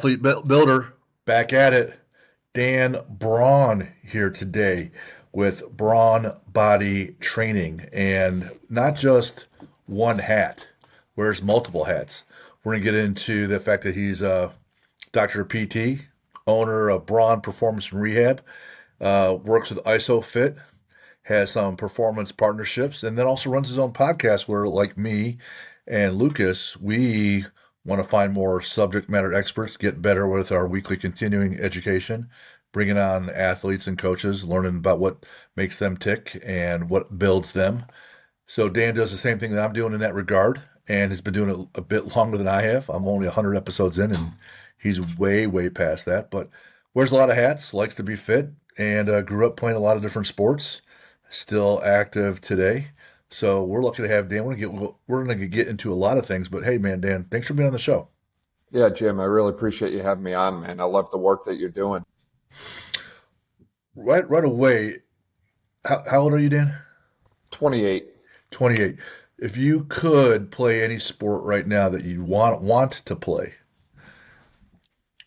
Builder, back at it. Dan Braun here today with Braun Body Training, and not just one hat, wears multiple hats. We're going to get into the fact that he's a Dr. PT, owner of Braun Performance and Rehab, works with ISOFIT, has some performance partnerships, and then also runs his own podcast where, like me and Lucas, we want to find more subject matter experts, get better with our weekly continuing education, bringing on athletes and coaches, learning about what makes them tick and what builds them. So Dan does the same thing that I'm doing in that regard and has been doing it a bit longer than I have. I'm only 100 episodes in and he's way, way past that, but wears a lot of hats, likes to be fit, and grew up playing a lot of different sports, still active today. So we're lucky to have Dan. We're gonna get into a lot of things, but hey, man, Dan, thanks for being on the show. Yeah, Jim, I really appreciate you having me on, man. I love the work that you're doing. Right away, how old are you, Dan? 28. 28. If you could play any sport right now that you want to play,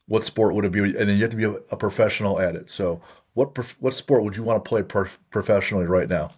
what sport would it be? And then you have to be a professional at it. So what sport would you want to play professionally right now?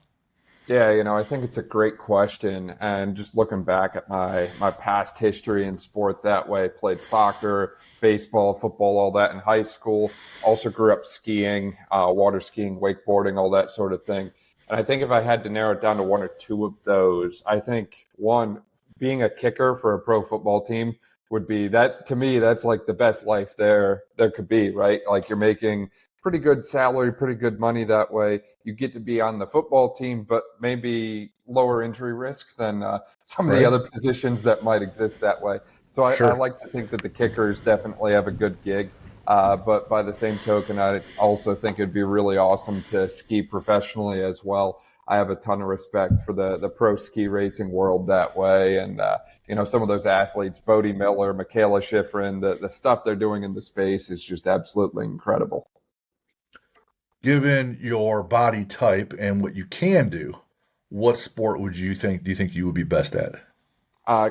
Yeah, I think it's a great question. And just looking back at my past history in sport that way, played soccer, baseball, football, all that in high school. Also grew up skiing, water skiing, wakeboarding, all that sort of thing. And I think if I had to narrow it down to one or two of those, I think one, being a kicker for a pro football team would be that. To me, that's like the best life there could be, right? Like you're making pretty good salary, pretty good money that way. You get to be on the football team, but maybe lower injury risk than some of the Right? other positions that might exist that way. So I Sure. like to think that the kickers definitely have a good gig. But by the same token, I also think it'd be really awesome to ski professionally as well. I have a ton of respect for the pro ski racing world that way. And, some of those athletes, Bodie Miller, Michaela Schifrin, the stuff they're doing in the space is just absolutely incredible. Given your body type and what you can do, what sport do you think you would be best at?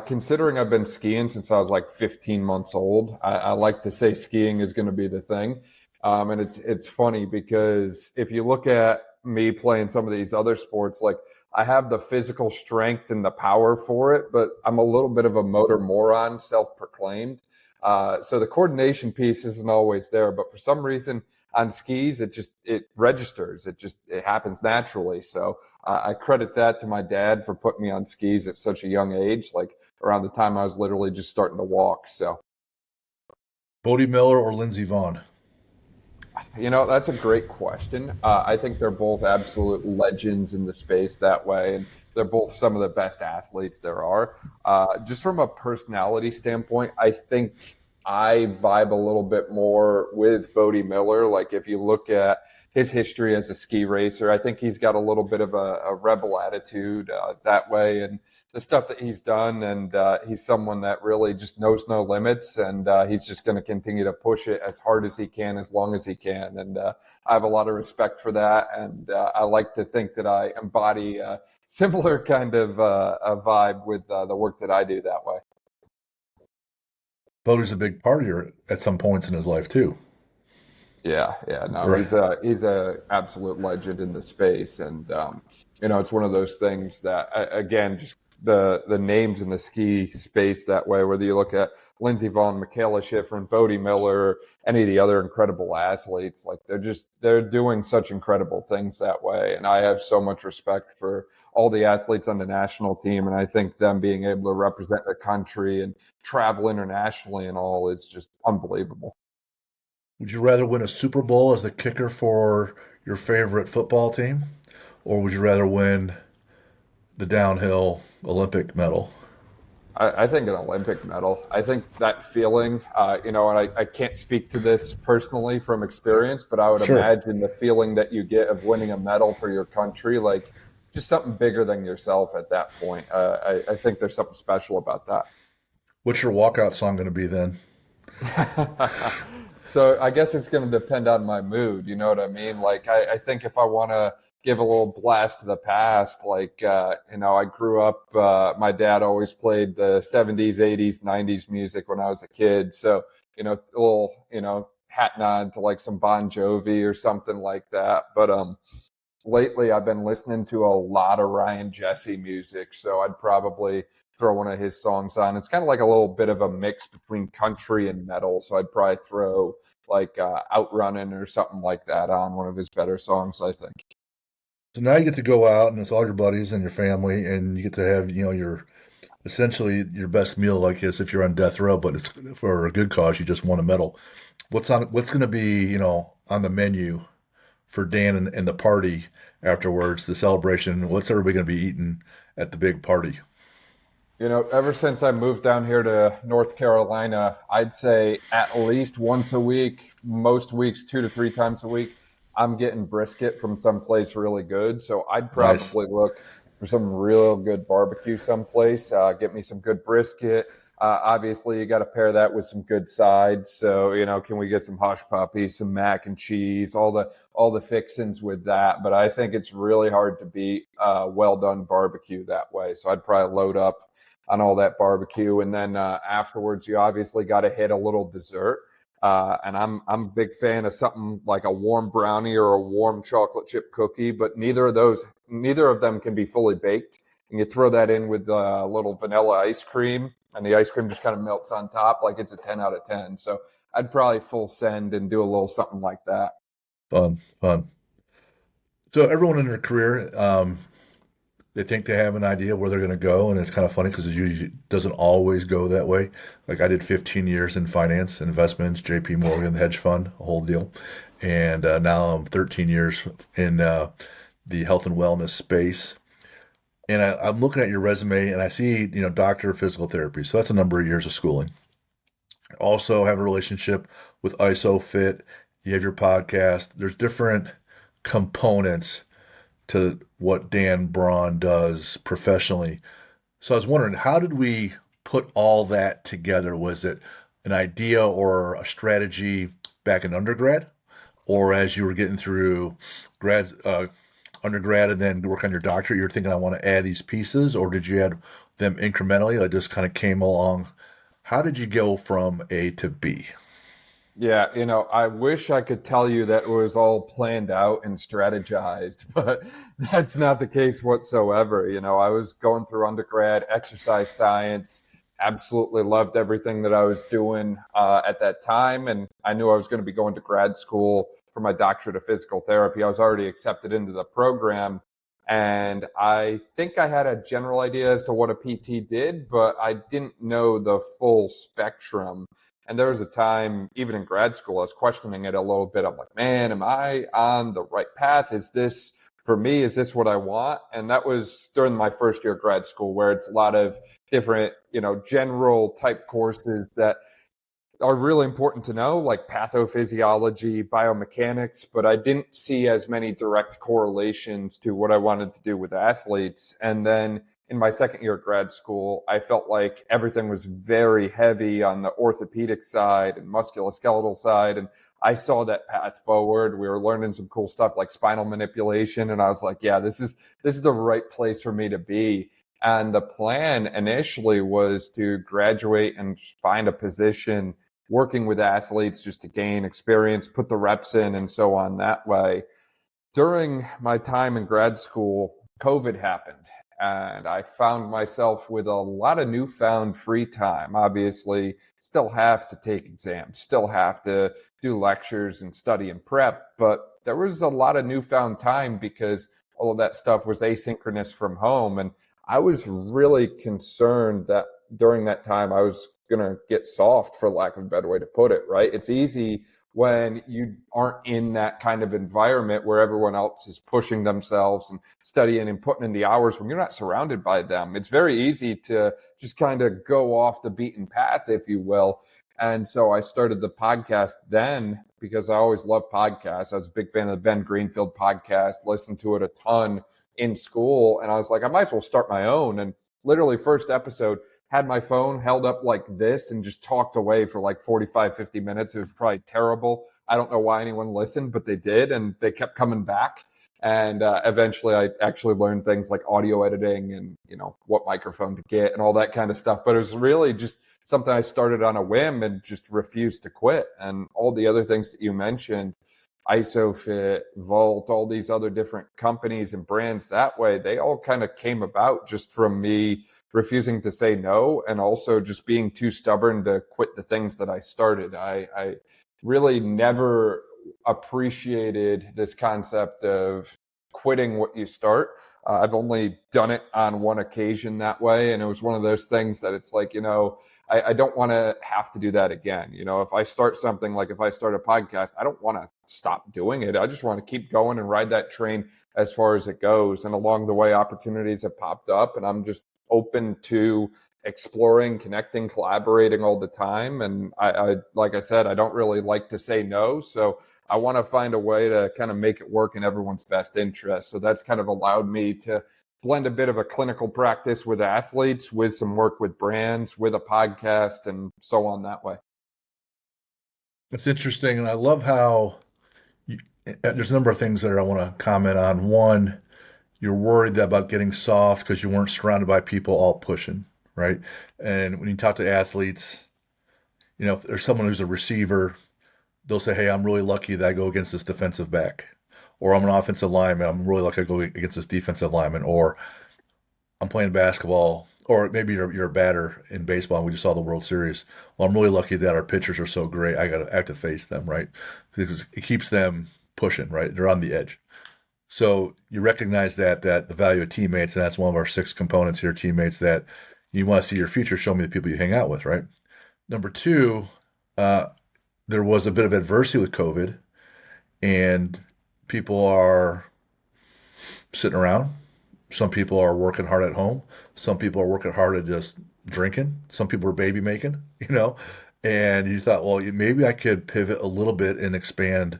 Considering I've been skiing since I was like 15 months old, I like to say skiing is going to be the thing. And it's funny because if you look at me playing some of these other sports, like I have the physical strength and the power for it, but I'm a little bit of a motor moron, self-proclaimed. So the coordination piece isn't always there, but for some reason on skis, it registers. It happens naturally. So I credit that to my dad for putting me on skis at such a young age, like around the time I was literally just starting to walk. So, Bodie Miller or Lindsey Vaughn? that's a great question. I think they're both absolute legends in the space that way. And they're both some of the best athletes there are. Just from a personality standpoint, I think I vibe a little bit more with Bodie Miller. Like if you look at his history as a ski racer, I think he's got a little bit of a rebel attitude that way, and the stuff that he's done. And he's someone that really just knows no limits, and he's just going to continue to push it as hard as he can, as long as he can. And I have a lot of respect for that, and I like to think that I embody a similar kind of a vibe with the work that I do that way. Bodie's a big partier at some points in his life too. Yeah, no, Right. he's a absolute legend in the space, and it's one of those things that again, just the names in the ski space that way. Whether you look at Lindsey Vonn, Michaela Schifrin, Bodie Miller, any of the other incredible athletes, like they're doing such incredible things that way, and I have so much respect for all the athletes on the national team, and I think them being able to represent their country and travel internationally and all is just unbelievable. Would you rather win a Super Bowl as the kicker for your favorite football team, or would you rather win the downhill Olympic medal? I think an Olympic medal. I think that feeling, and I can't speak to this personally from experience, but I would Sure. imagine the feeling that you get of winning a medal for your country, like just something bigger than yourself at that point. I think there's something special about that. What's your walkout song going to be then? So I guess it's going to depend on my mood. You know what I mean? Like I think if I want to give a little blast to the past, like I grew up. My dad always played the '70s, '80s, '90s music when I was a kid. So a little, hat nod to like some Bon Jovi or something like that. But lately I've been listening to a lot of Ryan Jesse music, so I'd probably throw one of his songs on. It's kind of like a little bit of a mix between country and metal, so I'd probably throw like Outrunning or something like that on, one of his better songs, I think. So now you get to go out and it's all your buddies and your family, and you get to have, your essentially your best meal, like as if you're on death row, but it's for a good cause. You just won a medal. What's going to be, on the menu for Dan and the party afterwards, the celebration? What's everybody going to be eating at the big party? Ever since I moved down here to North Carolina, I'd say at least once a week, most weeks 2 to 3 times a week, I'm getting brisket from someplace really good. So I'd Nice. probably look for some real good barbecue someplace. Get me some good brisket. Obviously, you got to pair that with some good sides. So can we get some hush puppies, some mac and cheese, all the fixings with that? But I think it's really hard to beat well done barbecue that way. So I'd probably load up on all that barbecue, and then afterwards, you obviously got to hit a little dessert. And I'm a big fan of something like a warm brownie or a warm chocolate chip cookie, but neither of them can be fully baked. And you throw that in with a little vanilla ice cream, and the ice cream just kind of melts on top like it's a 10 out of 10. So I'd probably full send and do a little something like that. Fun, fun. So everyone in their career, they think they have an idea where they're going to go, and it's kind of funny because it usually doesn't always go that way. Like I did 15 years in finance, investments, J.P. Morgan, hedge fund, a whole deal, and now I'm 13 years in the health and wellness space. And I'm looking at your resume, and I see, doctor of physical therapy. So that's a number of years of schooling. Also have a relationship with ISOFIT. You have your podcast. There's different components to what Dan Braun does professionally. So I was wondering, how did we put all that together? Was it an idea or a strategy back in undergrad, or as you were getting through grad, undergrad, and then work on your doctorate, you're thinking, I want to add these pieces, or did you add them incrementally? It just kind of came along. How did you go from A to B? Yeah, I wish I could tell you that it was all planned out and strategized, but that's not the case whatsoever. I was going through undergrad, exercise science, absolutely loved everything that I was doing at that time. And I knew I was going to be going to grad school for my doctorate of physical therapy. I was already accepted into the program. And I think I had a general idea as to what a PT did, but I didn't know the full spectrum. And there was a time, even in grad school, I was questioning it a little bit. I'm like, man, am I on the right path? Is this for me? Is this what I want? And that was during my first year of grad school, where it's a lot of different, general type courses that are really important to know, like pathophysiology, biomechanics, but I didn't see as many direct correlations to what I wanted to do with athletes. And then in my second year of grad school, I felt like everything was very heavy on the orthopedic side and musculoskeletal side. And I saw that path forward. We were learning some cool stuff like spinal manipulation. And I was like, yeah, this is the right place for me to be. And the plan initially was to graduate and find a position working with athletes just to gain experience, put the reps in, and so on that way. During my time in grad school, COVID happened, and I found myself with a lot of newfound free time. Obviously, still have to take exams, still have to do lectures and study and prep, but there was a lot of newfound time because all of that stuff was asynchronous from home. And I was really concerned that during that time I was going to get soft, for lack of a better way to put it, right? It's easy when you aren't in that kind of environment where everyone else is pushing themselves and studying and putting in the hours when you're not surrounded by them. It's very easy to just kind of go off the beaten path, if you will. And so I started the podcast then because I always loved podcasts. I was a big fan of the Ben Greenfield podcast, listened to it a ton in school. And I was like, I might as well start my own. And literally first episode, had my phone held up like this and just talked away for like 45, 50 minutes. It was probably terrible. I don't know why anyone listened, but they did. And they kept coming back. And eventually I actually learned things like audio editing and, what microphone to get and all that kind of stuff. But it was really just something I started on a whim and just refused to quit. And all the other things that you mentioned, ISOFIT, Vault, all these other different companies and brands that way, they all kind of came about just from me refusing to say no, and also just being too stubborn to quit the things that I started. I really never appreciated this concept of quitting what you start. I've only done it on one occasion that way, and it was one of those things that it's like, I don't want to have to do that again. If I start something, like if I start a podcast, I don't want to stop doing it. I just want to keep going and ride that train as far as it goes. And along the way, opportunities have popped up, and I'm just open to exploring, connecting, collaborating all the time. And I like I said, I don't really like to say no. So I want to find a way to kind of make it work in everyone's best interest. So that's kind of allowed me to blend a bit of a clinical practice with athletes, with some work with brands, with a podcast, and so on that way. It's interesting, and I love how there's a number of things there I want to comment on. One, you're worried about getting soft because you weren't surrounded by people all pushing, right? And when you talk to athletes, if there's someone who's a receiver, they'll say, "Hey, I'm really lucky that I go against this defensive back," or "I'm an offensive lineman. I'm really lucky I go against this defensive lineman," or "I'm playing basketball," or maybe you're a batter in baseball and we just saw the World Series. Well, I'm really lucky that our pitchers are so great. I have to face them, right? Because it keeps them pushing, right? They're on the edge. So you recognize that the value of teammates, and that's one of our 6 components here, teammates, that you want to see your future. Show me the people you hang out with, right? Number two, there was a bit of adversity with COVID, and people are sitting around. Some people are working hard at home. Some people are working hard at just drinking. Some people are baby making, And you thought, well, maybe I could pivot a little bit and expand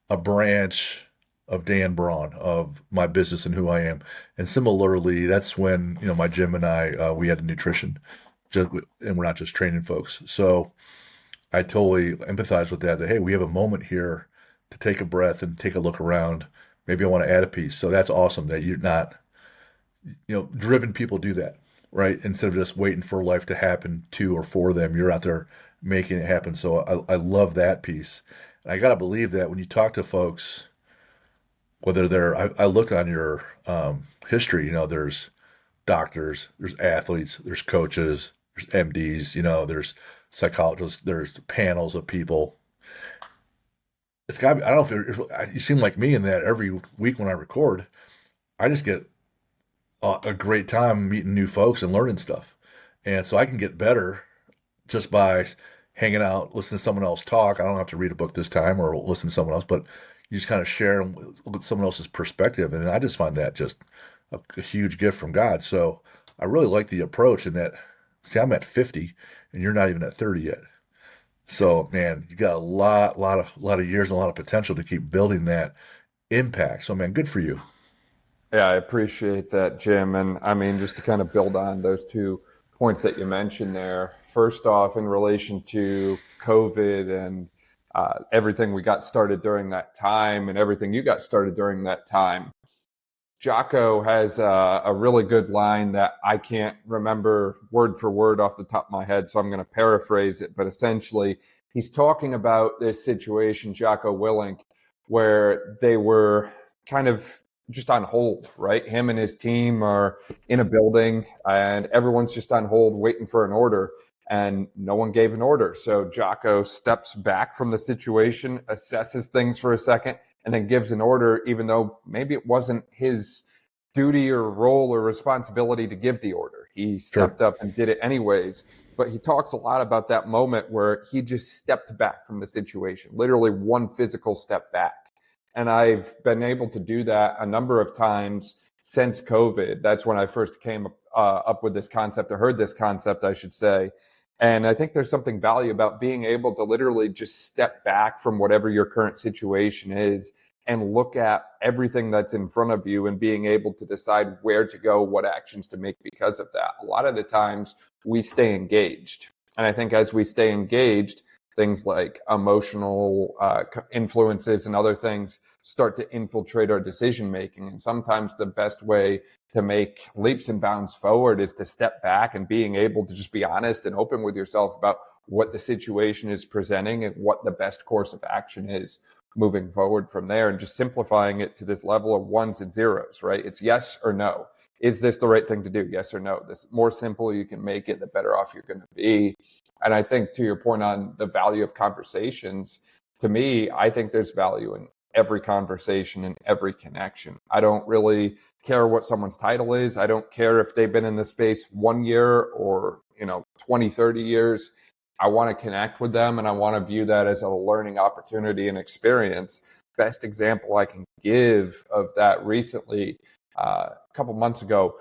a branch of Dan Braun, of my business and who I am. And similarly, that's when, my gym and I, we had a nutrition, and we're not just training folks. So I totally empathize with that, hey, we have a moment here to take a breath and take a look around. Maybe I want to add a piece. So that's awesome that you're not, driven people do that, right? Instead of just waiting for life to happen to or for them, you're out there making it happen. So I love that piece. And I got to believe that when you talk to folks, whether I looked on your history, there's doctors, there's athletes, there's coaches, there's MDs, there's psychologists, there's panels of people. It's got to be, I don't know if you seem like me in that every week when I record, I just get a great time meeting new folks and learning stuff. And so I can get better just by hanging out, listening to someone else talk. I don't have to read a book this time or listen to someone else, but you just kind of share and look at someone else's perspective. And I just find that just a huge gift from God. So I really like the approach in that. See, I'm at 50 and you're not even at 30 yet. So man, you got a lot of years and a lot of potential to keep building that impact. So man, good for you. Yeah, I appreciate that, Jim. And I mean, just to kind of build on those 2 points that you mentioned there. First off, in relation to COVID and everything we got started during that time and everything you got started during that time, Jocko has a really good line that I can't remember word for word off the top of my head, so I'm going to paraphrase it. But essentially, he's talking about this situation, Jocko Willink, where they were kind of just on hold, right? Him and his team are in a building and everyone's just on hold waiting for an order, and no one gave an order. So Jocko steps back from the situation, assesses things for a second, and then gives an order, even though maybe it wasn't his duty or role or responsibility to give the order. He stepped up and did it anyways. But he talks a lot about that moment where he just stepped back from the situation, literally one physical step back. And I've been able to do that a number of times since COVID. That's when I first came up with this concept, or heard this concept, I should say. And I think there's something valuable about being able to literally just step back from whatever your current situation is and look at everything that's in front of you and being able to decide where to go, what actions to make because of that. A lot of the times we stay engaged. And I think as we stay engaged, things like emotional influences and other things start to infiltrate our decision making. And sometimes the best way to make leaps and bounds forward is to step back and being able to just be honest and open with yourself about what the situation is presenting and what the best course of action is moving forward from there, and just simplifying it to this level of ones and zeros, right? It's yes or no. Is this the right thing to do? Yes or no. The more simple you can make it, the better off you're going to be. And I think to your point on the value of conversations, to me, I think there's value in every conversation and every connection. I don't really care what someone's title is. I don't care if they've been in this space 1 year or, 20, 30 years. I want to connect with them, and I want to view that as a learning opportunity and experience. Best example I can give of that recently, a couple months ago,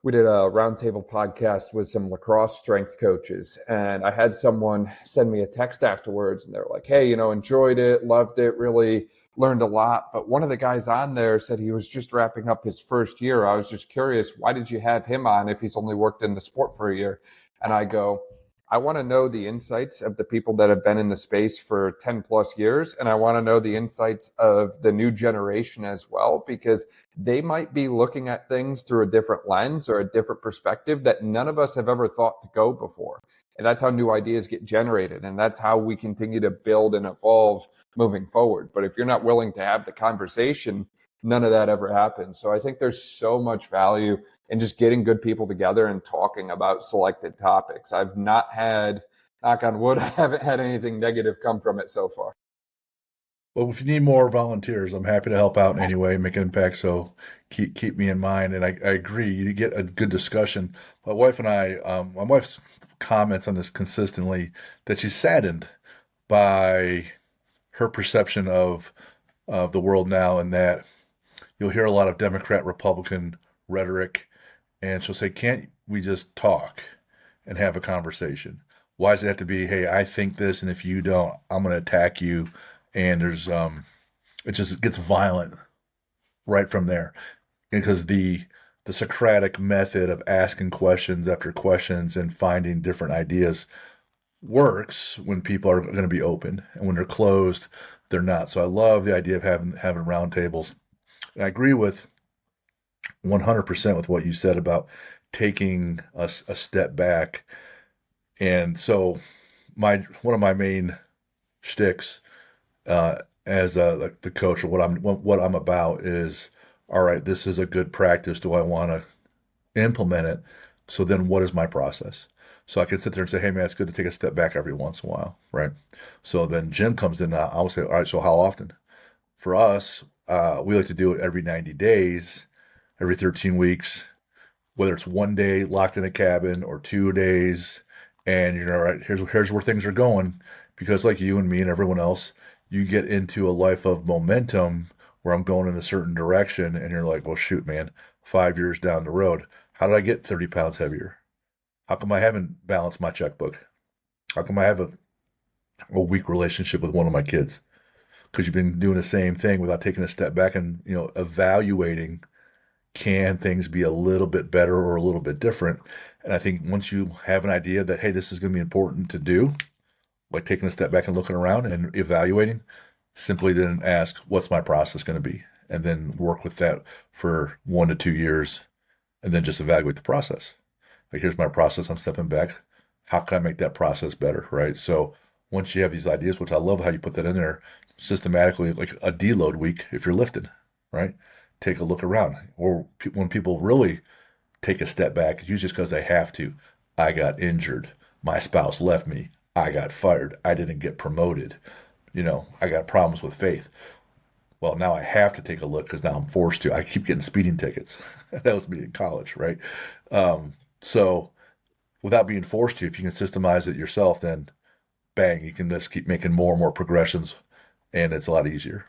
we did a roundtable podcast with some lacrosse strength coaches, and I had someone send me a text afterwards, and they're like, hey, enjoyed it, loved it, really learned a lot. But one of the guys on there said he was just wrapping up his first year. I was just curious, why did you have him on if he's only worked in the sport for a year? And I go, I want to know the insights of the people that have been in the space for 10 plus years. And I want to know the insights of the new generation as well, because they might be looking at things through a different lens or a different perspective that none of us have ever thought to go before. And that's how new ideas get generated. And that's how we continue to build and evolve moving forward. But if you're not willing to have the conversation, none of that ever happens. So I think there's so much value in just getting good people together and talking about selected topics. I've not had, knock on wood, I haven't had anything negative come from it so far. Well, if you need more volunteers, I'm happy to help out in any way, make an impact. So keep me in mind. And I agree, you get a good discussion. My wife and my wife's comments on this consistently, that she's saddened by her perception of the world now, and that you'll hear a lot of Democrat, Republican rhetoric, and she'll say, "Can't we just talk and have a conversation? Why does it have to be, hey, I think this, and if you don't, I'm going to attack you?" And it just gets violent right from there, because the Socratic method of asking questions after questions and finding different ideas works when people are going to be open, and when they're closed, they're not. So I love the idea of having roundtables. And I agree with 100% with what you said about taking a step back. And so one of my main shticks as like the coach, or what I'm about is, all right, this is a good practice. Do I want to implement it? So then what is my process? So I can sit there and say, hey man, it's good to take a step back every once in a while, right? So then Jim comes in, and I'll say, all right, so how often? For us, we like to do it every 90 days, every 13 weeks, whether it's 1 day locked in a cabin or 2 days. And all right, here's where things are going. Because like you and me and everyone else, you get into a life of momentum where I'm going in a certain direction, and you're like, well, shoot, man, 5 years down the road, how did I get 30 pounds heavier? How come I haven't balanced my checkbook? How come I have a weak relationship with one of my kids? Because you've been doing the same thing without taking a step back and evaluating, can things be a little bit better or a little bit different. And I think once you have an idea that, hey, this is going to be important to do, like taking a step back and looking around and evaluating, simply then ask, what's my process going to be? And then work with that for 1 to 2 years, and then just evaluate the process. Like, here's my process, I'm stepping back. How can I make that process better, right? So once you have these ideas, which I love how you put that in there systematically, like a deload week if you're lifting, right? Take a look around. Or when people really take a step back, it's usually because they have to. I got injured. My spouse left me. I got fired. I didn't get promoted. I got problems with faith. Well, now I have to take a look because now I'm forced to. I keep getting speeding tickets. That was me in college, right? So without being forced to, if you can systemize it yourself, then bang, you can just keep making more and more progressions, and it's a lot easier.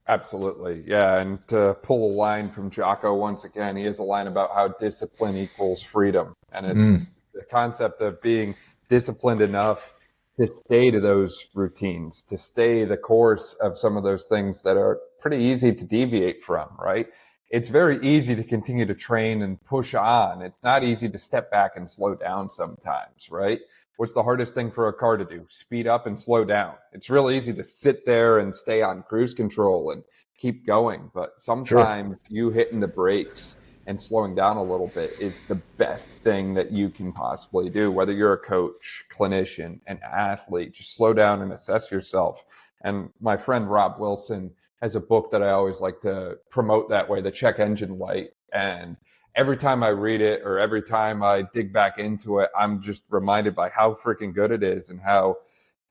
Absolutely. Yeah. And to pull a line from Jocko once again, he has a line about how discipline equals freedom. And it's the concept of being disciplined enough to stay to those routines, to stay the course of some of those things that are pretty easy to deviate from, right? it's very easy to continue to train and push on. It's not easy to step back and slow down sometimes, right? What's the hardest thing for a car to do? Speed up and slow down. It's real easy to sit there and stay on cruise control and keep going. But Sure. sometimes you hitting the brakes and slowing down a little bit is the best thing that you can possibly do. Whether you're a coach, clinician, an athlete, just slow down and assess yourself. And my friend Rob Wilson has a book that I always like to promote that way, the check engine light. And every time I read it or every time I dig back into it, I'm just reminded by how freaking good it is and how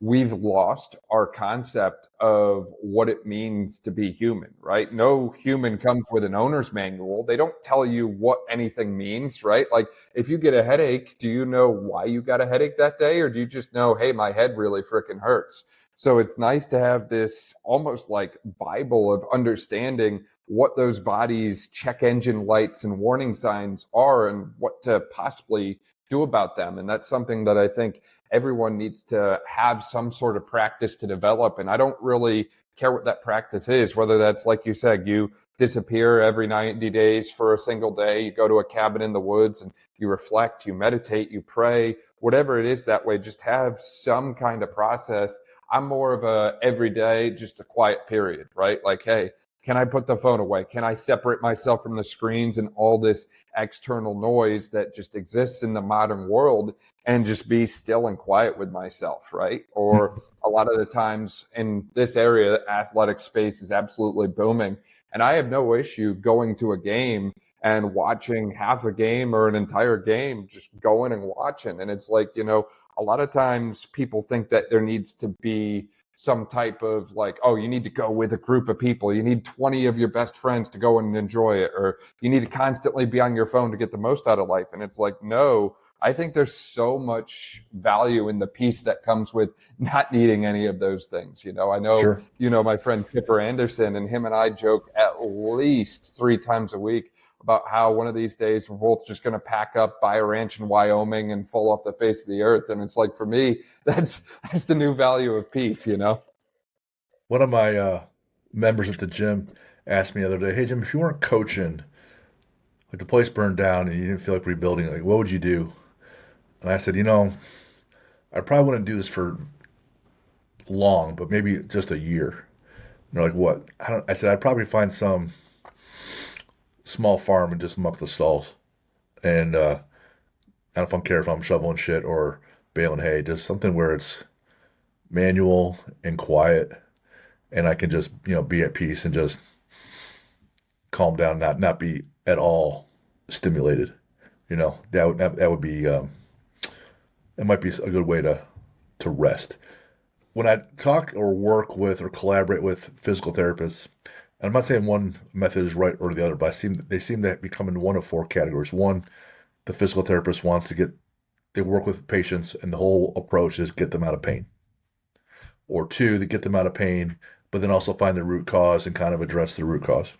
we've lost our concept of what it means to be human, right? No human comes with an owner's manual. They don't tell you what anything means, right? Like if you get a headache, do you know why you got a headache that day? Or do you just know, hey, my head really freaking hurts? So it's nice to have this almost like Bible of understanding what those bodies' check engine lights and warning signs are and what to possibly do about them. And that's something that I think everyone needs to have some sort of practice to develop. And I don't really care what that practice is, whether that's, like you said, you disappear every 90 days for a single day, you go to a cabin in the woods and you reflect, you meditate, you pray, whatever it is that way, just have some kind of process. I'm more of a everyday, just a quiet period, right? Like, hey, can I put the phone away? Can I separate myself from the screens and all this external noise that just exists in the modern world and just be still and quiet with myself, right? Or a lot of the times in this area, athletic space is absolutely booming. And I have no issue going to a game and watching half a game or an entire game, just going and watching. And it's like, a lot of times people think that there needs to be some type of like, oh, you need to go with a group of people. You need 20 of your best friends to go and enjoy it, or you need to constantly be on your phone to get the most out of life. And it's like, no, I think there's so much value in the peace that comes with not needing any of those things. I know, Sure. my friend Pipper Anderson, and him and I joke at least 3 times a week about how one of these days we're both just going to pack up, buy a ranch in Wyoming and fall off the face of the earth. And it's like, for me, that's the new value of peace. One of my members at the gym asked me the other day, "Hey Jim, if you weren't coaching, like the place burned down and you didn't feel like rebuilding, like what would you do?" And I said, I probably wouldn't do this for long, but maybe just a year. And they're like, "What?" I said, "I'd probably find some small farm and just muck the stalls, and I don't care if I'm shoveling shit or baling hay, just something where it's manual and quiet, and I can just be at peace and just calm down, not be at all stimulated. That would be it might be a good way to rest. When I talk or work with or collaborate with physical therapists, and I'm not saying one method is right or the other, but they seem to become in one of four categories. One, the physical therapist wants to they work with patients, and the whole approach is get them out of pain. Or two, they get them out of pain, but then also find the root cause and kind of address the root cause.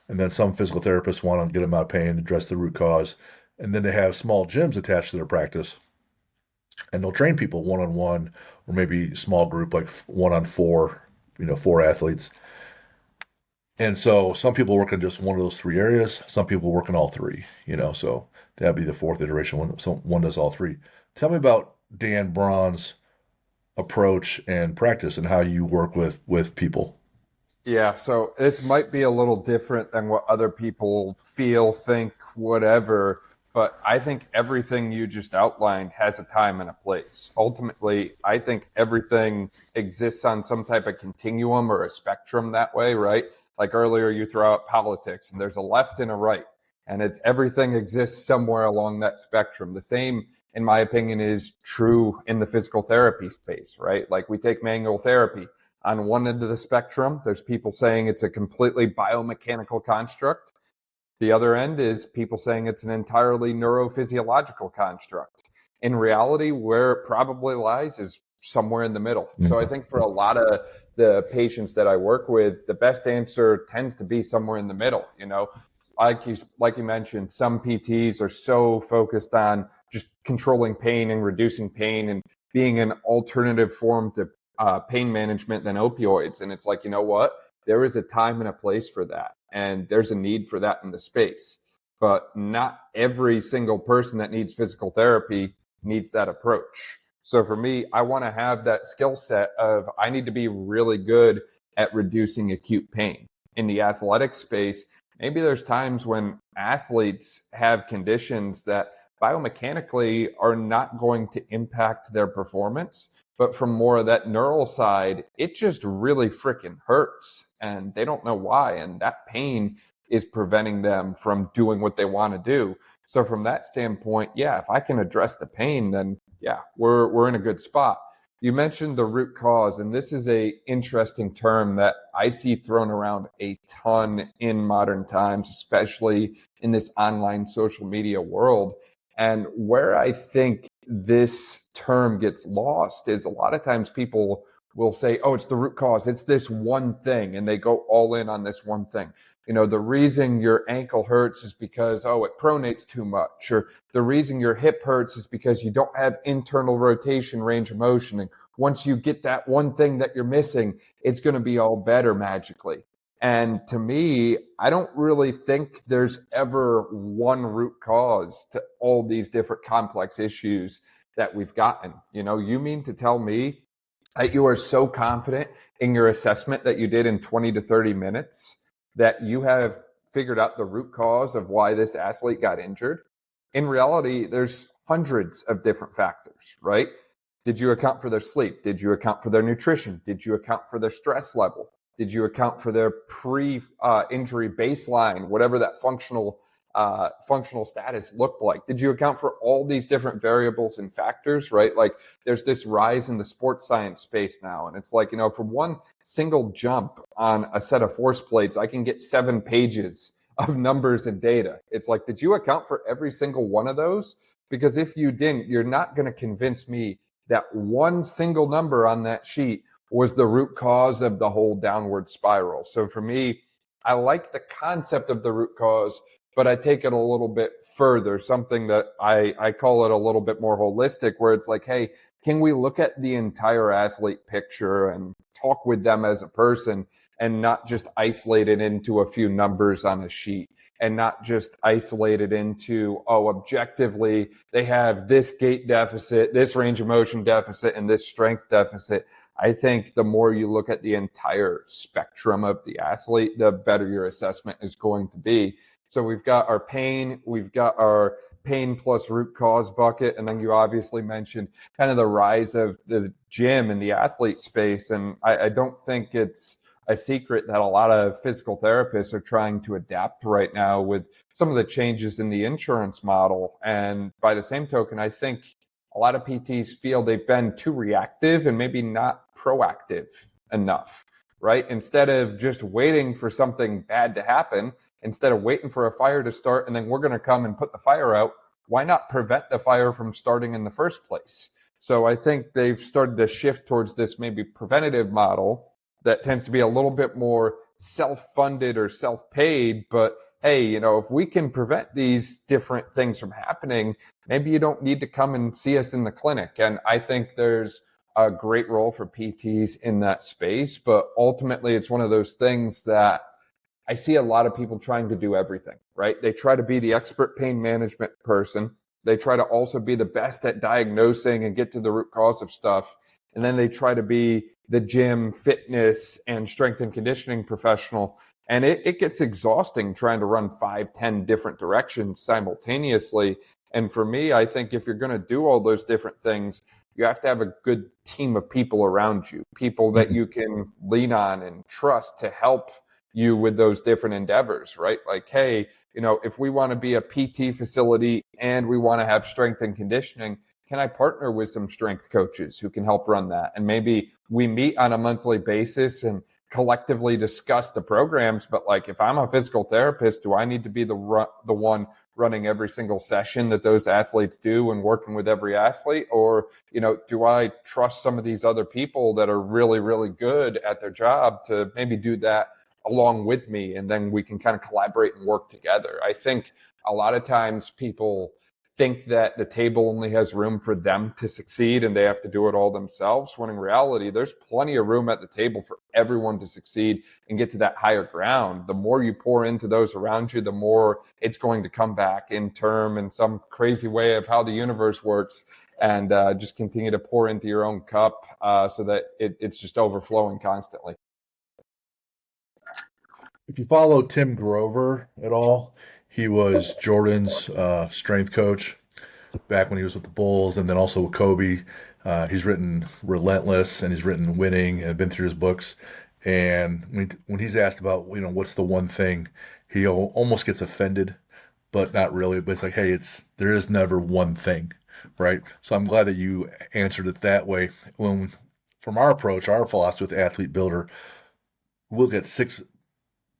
And then some physical therapists want to get them out of pain, address the root cause, and then they have small gyms attached to their practice, and they'll train people one on one, or maybe small group like one on four, 4 athletes. And so some people work in just one of those three areas. Some people work in all three. So that'd be the fourth iteration. One does all three. Tell me about Dan Braun's approach and practice and how you work with people. Yeah, so this might be a little different than what other people feel, think, whatever, but I think everything you just outlined has a time and a place. Ultimately, I think everything exists on some type of continuum or a spectrum that way, right? Like earlier, you throw out politics, and there's a left and a right, and it's everything exists somewhere along that spectrum. The same, in my opinion, is true in the physical therapy space, right? Like we take manual therapy. On one end of the spectrum, there's people saying it's a completely biomechanical construct. The other end is people saying it's an entirely neurophysiological construct. In reality, where it probably lies is somewhere in the middle. So I think for a lot of the patients that I work with, the best answer tends to be somewhere in the middle. Like you mentioned, some PTs are so focused on just controlling pain and reducing pain and being an alternative form to pain management than opioids. And it's like, you know what? There is a time and a place for that. And there's a need for that in the space. But not every single person that needs physical therapy needs that approach. So for me, I want to have that skill set of I need to be really good at reducing acute pain. In the athletic space, maybe there's times when athletes have conditions that biomechanically are not going to impact their performance. But from more of that neural side, it just really freaking hurts and they don't know why. And that pain is preventing them from doing what they want to do. So from that standpoint, yeah, if I can address the pain, then yeah, we're in a good spot. You mentioned the root cause, and this is a interesting term that I see thrown around a ton in modern times, especially in this online social media world. And where I think this term gets lost is a lot of times people will say, oh, it's the root cause. It's this one thing. And they go all in on this one thing. You know, the reason your ankle hurts is because, oh, it pronates too much. Or the reason your hip hurts is because you don't have internal rotation range of motion. And once you get that one thing that you're missing, it's going to be all better magically. And to me, I don't really think there's ever one root cause to all these different complex issues that we've gotten. You know, you mean to tell me that you are so confident in your assessment that you did in 20 to 30 minutes that you have figured out the root cause of why this athlete got injured? In reality, there's hundreds of different factors, right? Did you account for their sleep? Did you account for their nutrition? Did you account for their stress level? Did you account for their pre-injury baseline, whatever that functional status looked like? Did you account for all these different variables and factors, right? Like there's this rise in the sports science space now. And it's like, you know, from one single jump on a set of force plates, I can get 7 pages of numbers and data. It's like, did you account for every single one of those? Because if you didn't, you're not going to convince me that one single number on that sheet was the root cause of the whole downward spiral. So for me, I like the concept of the root cause, but I take it a little bit further, something that I call it a little bit more holistic, where it's like, hey, can we look at the entire athlete picture and talk with them as a person and not just isolate it into a few numbers on a sheet and not just isolate it into, oh, objectively, they have this gait deficit, this range of motion deficit, and this strength deficit. I think the more you look at the entire spectrum of the athlete, the better your assessment is going to be. So we've got our pain, we've got our pain plus root cause bucket. And then you obviously mentioned kind of the rise of the gym and the athlete space. And I don't think it's a secret that a lot of physical therapists are trying to adapt right now with some of the changes in the insurance model. And by the same token, I think a lot of PTs feel they've been too reactive and maybe not proactive enough, right? Instead of just waiting for something bad to happen, instead of waiting for a fire to start and then we're going to come and put the fire out, why not prevent the fire from starting in the first place? So I think they've started to shift towards this maybe preventative model that tends to be a little bit more self-funded or self-paid, but hey, you know, if we can prevent these different things from happening, maybe you don't need to come and see us in the clinic. And I think there's a great role for PTs in that space, but ultimately it's one of those things that I see a lot of people trying to do everything, right? They try to be the expert pain management person. They try to also be the best at diagnosing and get to the root cause of stuff. And then they try to be the gym, fitness, and strength and conditioning professional. And it gets exhausting trying to run 5, 10 different directions simultaneously. And for me, I think if you're going to do all those different things, you have to have a good team of people around you, people that you can lean on and trust to help you with those different endeavors, right? Like, hey, you know, if we want to be a PT facility and we want to have strength and conditioning, can I partner with some strength coaches who can help run that? And maybe we meet on a monthly basis and collectively discuss the programs. But like, if I'm a physical therapist, do I need to be the one running every single session that those athletes do and working with every athlete? Or, you know, do I trust some of these other people that are really, really good at their job to maybe do that along with me? And then we can kind of collaborate and work together. I think a lot of times people think that the table only has room for them to succeed and they have to do it all themselves, when in reality, there's plenty of room at the table for everyone to succeed and get to that higher ground. The more you pour into those around you, the more it's going to come back in term in some crazy way of how the universe works, and just continue to pour into your own cup so that it's just overflowing constantly. If you follow Tim Grover at all, he was Jordan's strength coach back when he was with the Bulls, and then also with Kobe. He's written Relentless, and he's written Winning, and been through his books. And when he's asked about, what's the one thing, he almost gets offended, but not really. But it's like, hey, there is never one thing, right? So I'm glad that you answered it that way. From our approach, our philosophy with Athlete Builder, we'll get 6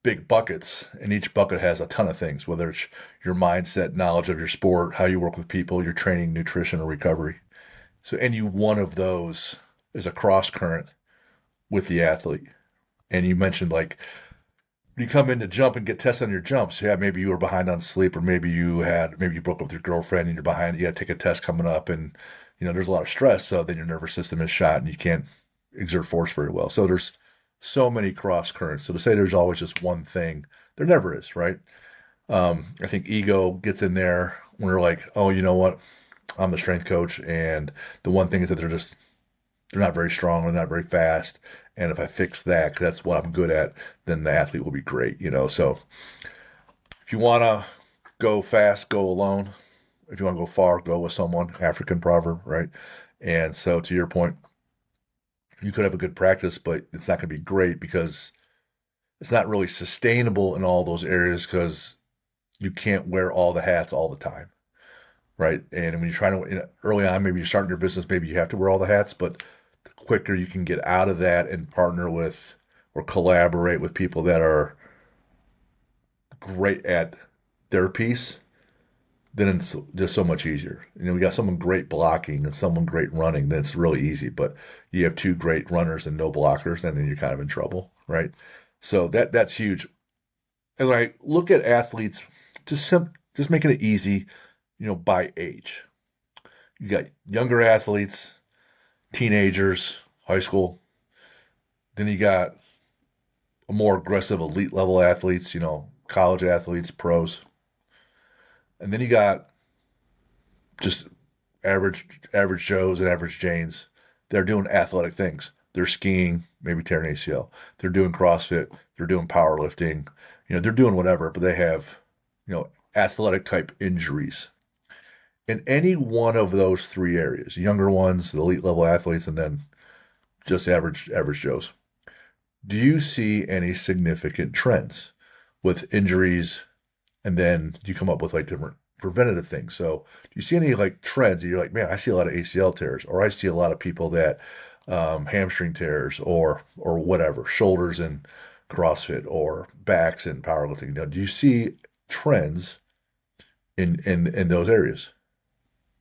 big buckets, and each bucket has a ton of things, whether it's your mindset, knowledge of your sport, how you work with people, your training, nutrition, or recovery. So any one of those is a cross current with the athlete. And you mentioned, like, you come in to jump and get tested on your jumps. Yeah, maybe you were behind on sleep, or maybe you broke up with your girlfriend and you're behind. You got to take a test coming up, and there's a lot of stress. So then your nervous system is shot and you can't exert force very well. So there's so many cross currents. So to say there's always just one thing, there never is, right? I think ego gets in there when we're like, oh, you know what? I'm the strength coach, and the one thing is that they're not very strong, they're not very fast, and if I fix that, 'cause that's what I'm good at, then the athlete will be great, So if you want to go fast, go alone. If you want to go far, go with someone. African proverb, right? And so to your point, you could have a good practice, but it's not going to be great because it's not really sustainable in all those areas because you can't wear all the hats all the time, right? And when you're trying to, early on, maybe you're starting your business, maybe you have to wear all the hats, but the quicker you can get out of that and partner with or collaborate with people that are great at their piece, then it's just so much easier. We got someone great blocking and someone great running, then it's really easy. But you have 2 great runners and no blockers, and then you're kind of in trouble, right? So that's huge. And when I look at athletes, just making it easy, by age. You got younger athletes, teenagers, high school. Then you got a more aggressive elite level athletes, college athletes, pros. And then you got just average Joes and average Janes. They're doing athletic things. They're skiing, maybe tearing ACL. They're doing CrossFit. They're doing powerlifting. They're doing whatever, but they have, athletic type injuries. In any one of those 3 areas, younger ones, the elite level athletes, and then just average Joes, do you see any significant trends with injuries? And then you come up with like different preventative things. So do you see any like trends that you're like, man, I see a lot of ACL tears, or I see a lot of people that hamstring tears, or whatever, shoulders in CrossFit, or backs in powerlifting? Do you see trends in those areas?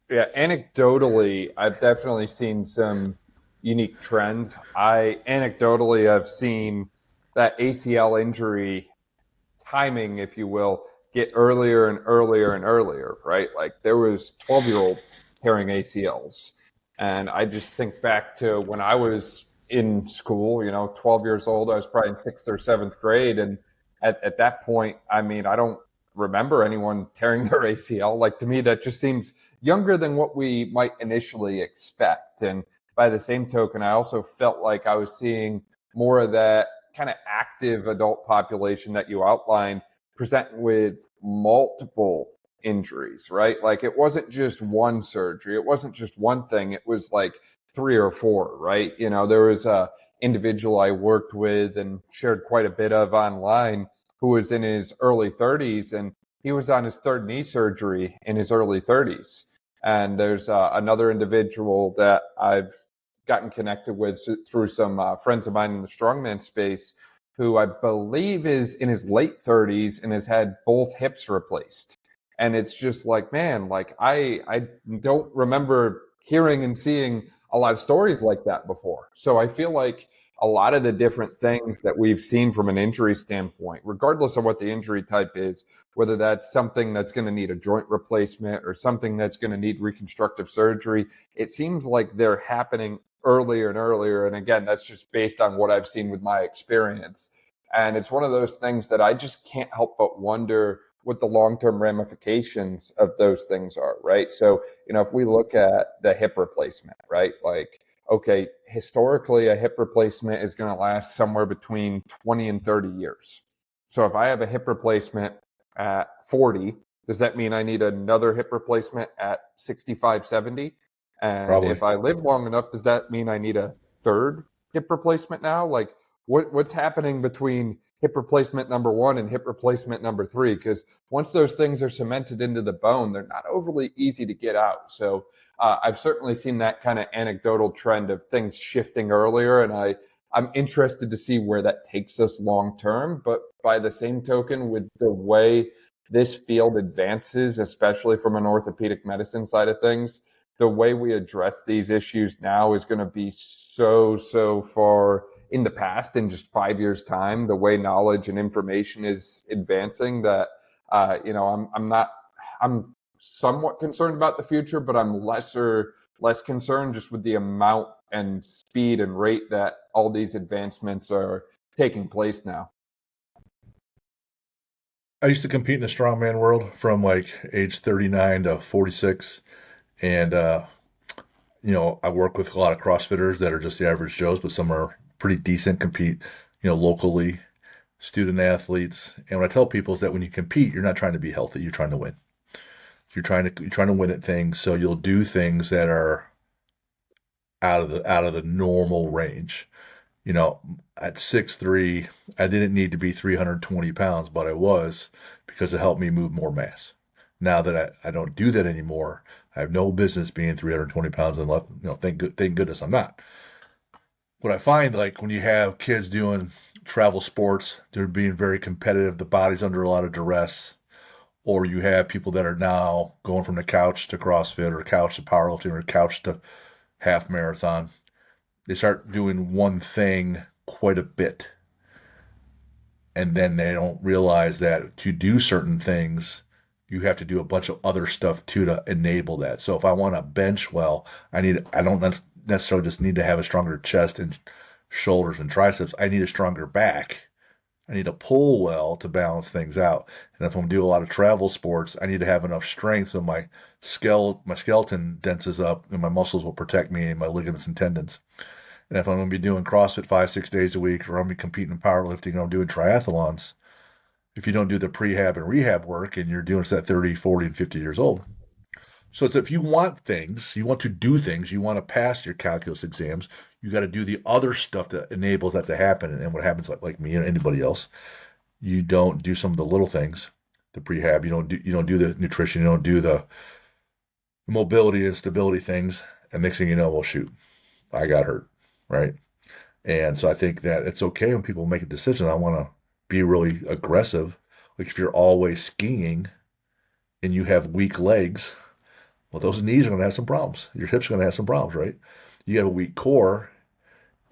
Yeah, anecdotally, I've definitely seen some unique trends. I anecdotally have seen that ACL injury timing, if you will, get earlier and earlier and earlier, right? Like there was 12-year-olds tearing ACLs. And I just think back to when I was in school, 12 years old, I was probably in 6th or 7th grade. And at that point, I mean, I don't remember anyone tearing their ACL. Like to me, that just seems younger than what we might initially expect. And by the same token, I also felt like I was seeing more of that kind of active adult population that you outlined present with multiple injuries, right? Like it wasn't just one surgery. It wasn't just one thing. It was like 3 or 4, right? There was a individual I worked with and shared quite a bit of online who was in his early 30s, and he was on his 3rd knee surgery in his early 30s. And there's another individual that I've gotten connected with through some friends of mine in the strongman space, who I believe is in his late 30s and has had both hips replaced. And it's just like, man, like I don't remember hearing and seeing a lot of stories like that before. So I feel like a lot of the different things that we've seen from an injury standpoint, regardless of what the injury type is, whether that's something that's going to need a joint replacement or something that's going to need reconstructive surgery, it seems like they're happening earlier and earlier. And again, that's just based on what I've seen with my experience. And it's one of those things that I just can't help but wonder what the long-term ramifications of those things are, right? So, if we look at the hip replacement, right? Like, okay, historically, a hip replacement is going to last somewhere between 20 and 30 years. So if I have a hip replacement at 40, does that mean I need another hip replacement at 65, 70? And Probably. if I live long enough, does that mean I need a third hip replacement now? Like, what's happening between hip replacement number one and hip replacement number three? Because once those things are cemented into the bone, they're not overly easy to get out. So I've certainly seen that kind of anecdotal trend of things shifting earlier, and I'm interested to see where that takes us long term. But by the same token, with the way this field advances, especially from an orthopedic medicine side of things, the way we address these issues now is going to be so far in the past. In just 5 years' time, the way knowledge and information is advancing, that I'm somewhat concerned about the future, but I'm less concerned just with the amount and speed and rate that all these advancements are taking place now. I used to compete in the strongman world from like age 39 to 46. And, I work with a lot of CrossFitters that are just the average Joes, but some are pretty decent, compete, locally, student athletes. And what I tell people is that when you compete, you're not trying to be healthy, you're trying to win. You're trying to win at things, so you'll do things that are out of the normal range. At 6'3", I didn't need to be 320 pounds, but I was, because it helped me move more mass. Now that I don't do that anymore, I have no business being 320 pounds and left. Thank goodness I'm not. What I find, like when you have kids doing travel sports, they're being very competitive. The body's under a lot of duress. Or you have people that are now going from the couch to CrossFit or couch to powerlifting or couch to half marathon. They start doing one thing quite a bit. And then they don't realize that to do certain things, you have to do a bunch of other stuff too to enable that. So if I want to bench well, I don't necessarily just need to have a stronger chest and shoulders and triceps. I need a stronger back. I need to pull well to balance things out. And if I'm doing a lot of travel sports, I need to have enough strength so my skeleton denses up and my muscles will protect me and my ligaments and tendons. And if I'm going to be doing CrossFit 5, 6 days a week, or I'm going to be competing in powerlifting, or I'm doing triathlons, if you don't do the prehab and rehab work and you're doing it at 30, 40, and 50 years old. So it's if you want things, you want to do things, you want to pass your calculus exams, you got to do the other stuff that enables that to happen. And what happens, like me and anybody else, you don't do some of the little things, the prehab, you don't do the nutrition, you don't do the mobility and stability things, and next thing you know, well, shoot, I got hurt, right? And so I think that it's okay when people make a decision. I want to be really aggressive. Like if you're always skiing and you have weak legs, well, those knees are going to have some problems. Your hips are going to have some problems, right? You have a weak core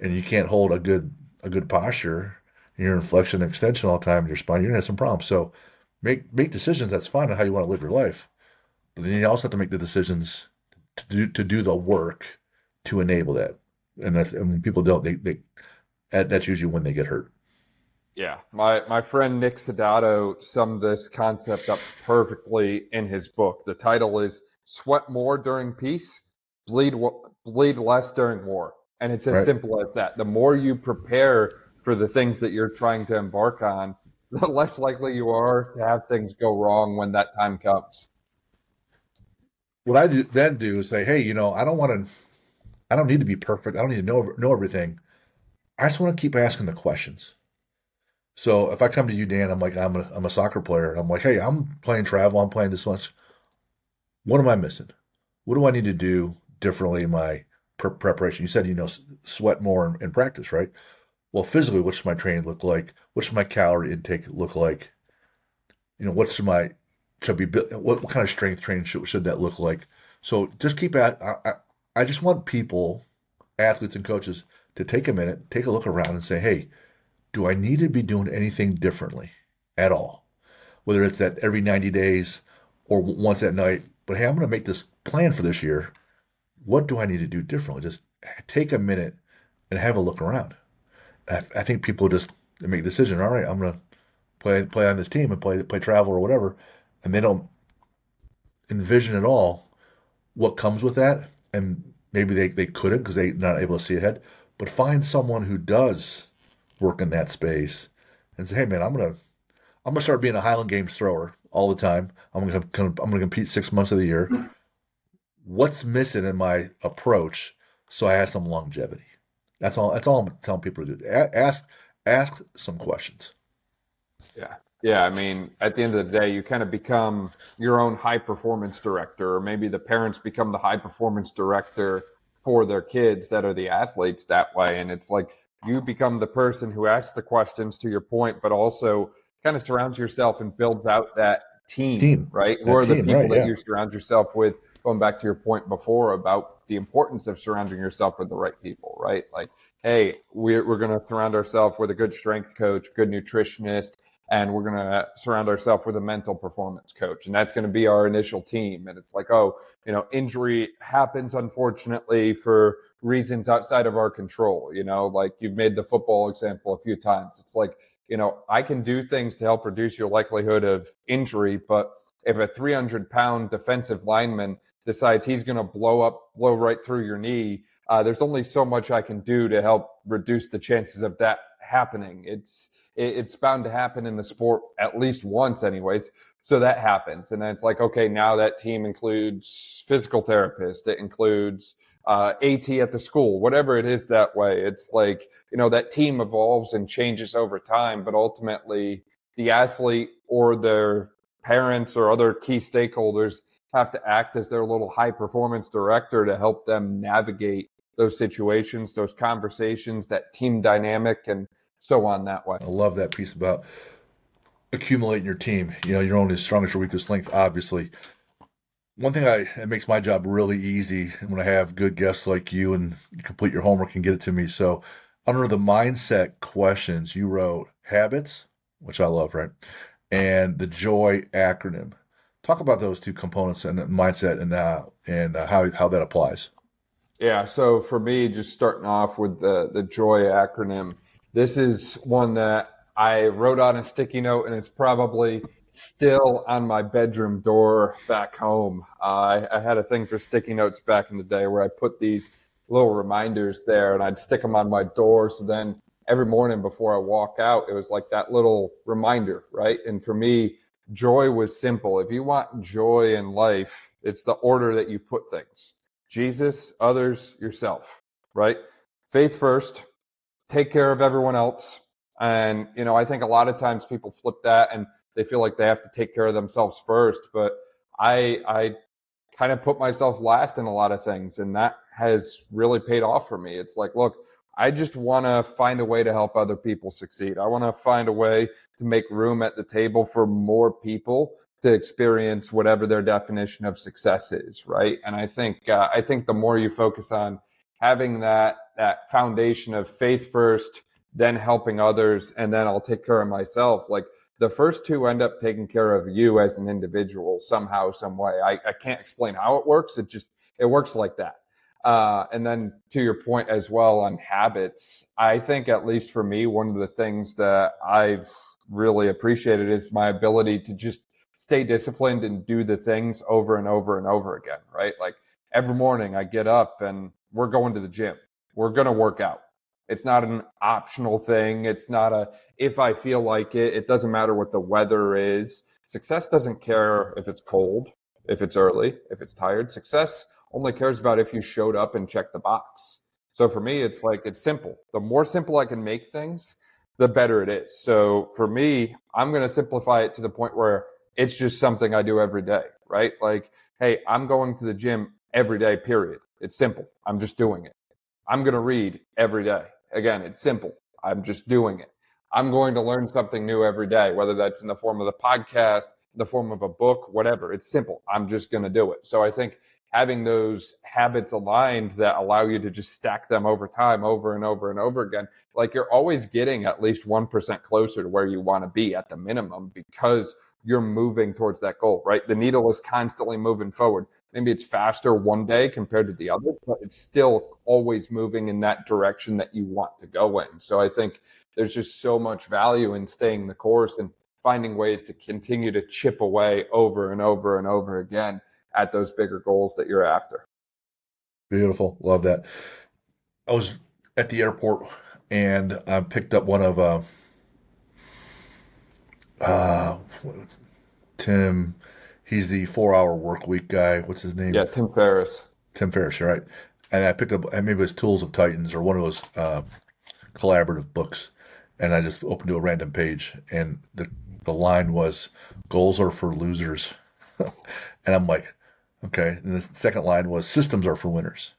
and you can't hold a good posture, and your inflection and extension all the time in your spine, you're going to have some problems. So make decisions. That's fine on how you want to live your life. But then you also have to make the decisions to do the work to enable that. And when people don't, that's usually when they get hurt. Yeah, my friend Nick Sedato summed this concept up perfectly in his book. The title is "Sweat More During Peace, Bleed Less During War," and it's as Right. simple as that. The more you prepare for the things that you're trying to embark on, the less likely you are to have things go wrong when that time comes. What I do is say, hey, I don't need to be perfect. I don't need to know everything. I just want to keep asking the questions. So if I come to you, Dan, I'm like, I'm a soccer player. I'm like, hey, I'm playing travel. I'm playing this much. What am I missing? What do I need to do differently in my preparation? You said, sweat more in practice, right? Well, physically, what's my training look like? What's my calorie intake look like? What's my should be what kind of strength training should that look like? So just keep at. I just want people, athletes and coaches, to take a minute, take a look around and say, hey, do I need to be doing anything differently at all? Whether it's that every 90 days or once at night, but hey, I'm going to make this plan for this year. What do I need to do differently? Just take a minute and have a look around. I think people just make a decision. All right, I'm going to play on this team and play travel or whatever, and they don't envision at all what comes with that. And maybe they couldn't because they're not able to see ahead. But find someone who does work in that space and say, hey man, I'm gonna start being a Highland Games thrower all the time. I'm gonna compete 6 months of the year. What's missing in my approach so I have some longevity? That's all I'm telling people to do. Ask some questions. Yeah. Yeah. I mean, at the end of the day, you kind of become your own high performance director, or maybe the parents become the high performance director for their kids that are the athletes that way. And it's like you become the person who asks the questions, to your point, but also kind of surrounds yourself and builds out that team, Team. right? Who That are the team, people right, that yeah. you surround yourself with? Going back to your point before about the importance of surrounding yourself with the right people, right? Like, hey, we're going to surround ourselves with a good strength coach, good nutritionist, and we're going to surround ourselves with a mental performance coach. And that's going to be our initial team. And it's like, oh, injury happens, unfortunately, for reasons outside of our control. Like you've made the football example a few times. It's like, I can do things to help reduce your likelihood of injury, but if a 300-pound defensive lineman decides he's going to blow right through your knee, there's only so much I can do to help reduce the chances of that happening. It's bound to happen in the sport at least once anyways. So that happens. And then it's like, okay, now that team includes physical therapist. It includes AT at the school, whatever it is that way. It's like, that team evolves and changes over time, but ultimately the athlete or their parents or other key stakeholders have to act as their little high performance director to help them navigate those situations, those conversations, that team dynamic, and so on that way. I love that piece about accumulating your team. You're only as strong as your weakest link, obviously. One thing that makes my job really easy when I have good guests like you and you complete your homework and get it to me. So, under the mindset questions, you wrote habits, which I love, right? And the joy acronym. Talk about those two components and mindset and how that applies. Yeah. So for me, just starting off with the joy acronym, this is one that I wrote on a sticky note, and it's probably still on my bedroom door back home. I had a thing for sticky notes back in the day where I put these little reminders there, and I'd stick them on my door. So then every morning before I walk out, it was like that little reminder, right? And for me, joy was simple. If you want joy in life, it's the order that you put things. Jesus, others, yourself, right? Faith first, take care of everyone else. And, I think a lot of times people flip that and they feel like they have to take care of themselves first. But I kind of put myself last in a lot of things. And that has really paid off for me. It's like, look, I just want to find a way to help other people succeed. I want to find a way to make room at the table for more people to experience whatever their definition of success is, right? And I think the more you focus on having that foundation of faith first, then helping others, and then I'll take care of myself. Like the first two end up taking care of you as an individual somehow, some way. I can't explain how it works. It works like that. And then to your point as well on habits, I think at least for me, one of the things that I've really appreciated is my ability to just stay disciplined and do the things over and over and over again, right? Like every morning I get up and we're going to the gym. We're going to work out. It's not an optional thing. It's not if I feel like it. It doesn't matter what the weather is. Success doesn't care if it's cold, if it's early, if it's tired. Success only cares about if you showed up and checked the box. So for me, it's like, it's simple. The more simple I can make things, the better it is. So for me, I'm going to simplify it to the point where it's just something I do every day, right? Like, hey, I'm going to the gym every day, period. It's simple. I'm just doing it. I'm going to read every day. Again, it's simple. I'm just doing it. I'm going to learn something new every day, whether that's in the form of the podcast, in the form of a book, whatever. It's simple. I'm just going to do it. So I think having those habits aligned that allow you to just stack them over time, over and over and over again, like you're always getting at least 1% closer to where you want to be at the minimum, because you're moving towards that goal, right? The needle is constantly moving forward. Maybe it's faster one day compared to the other, but it's still always moving in that direction that you want to go in. So I think there's just so much value in staying the course and finding ways to continue to chip away over and over and over again at those bigger goals that you're after. Beautiful. Love that. I was at the airport and I picked up one of uh, Tim. He's the 4 Hour Work Week guy. What's his name? Yeah, Tim Ferriss. Tim Ferriss, right? And I picked up, and maybe it was Tools of Titans or one of those collaborative books. And I just opened to a random page, and the line was, "Goals are for losers." And I'm like, okay. And the second line was, "Systems are for winners."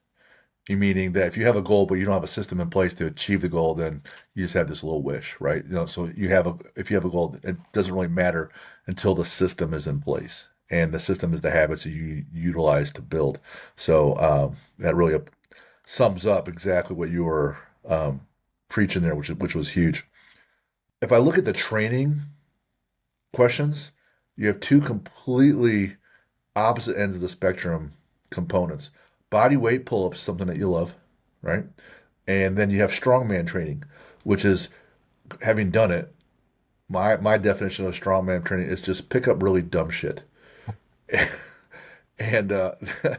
Meaning that if you have a goal but you don't have a system in place to achieve the goal, then you just have this little wish, right? So if you have a goal, it doesn't really matter until the system is in place, and the system is the habits that you utilize to build. So that really sums up exactly what you were preaching there, which was huge. If I look at the training questions, you have two completely opposite ends of the spectrum components. Body weight pull-ups, something that you love, right? And then you have strongman training, which is, having done it, my definition of strongman training is just pick up really dumb shit. And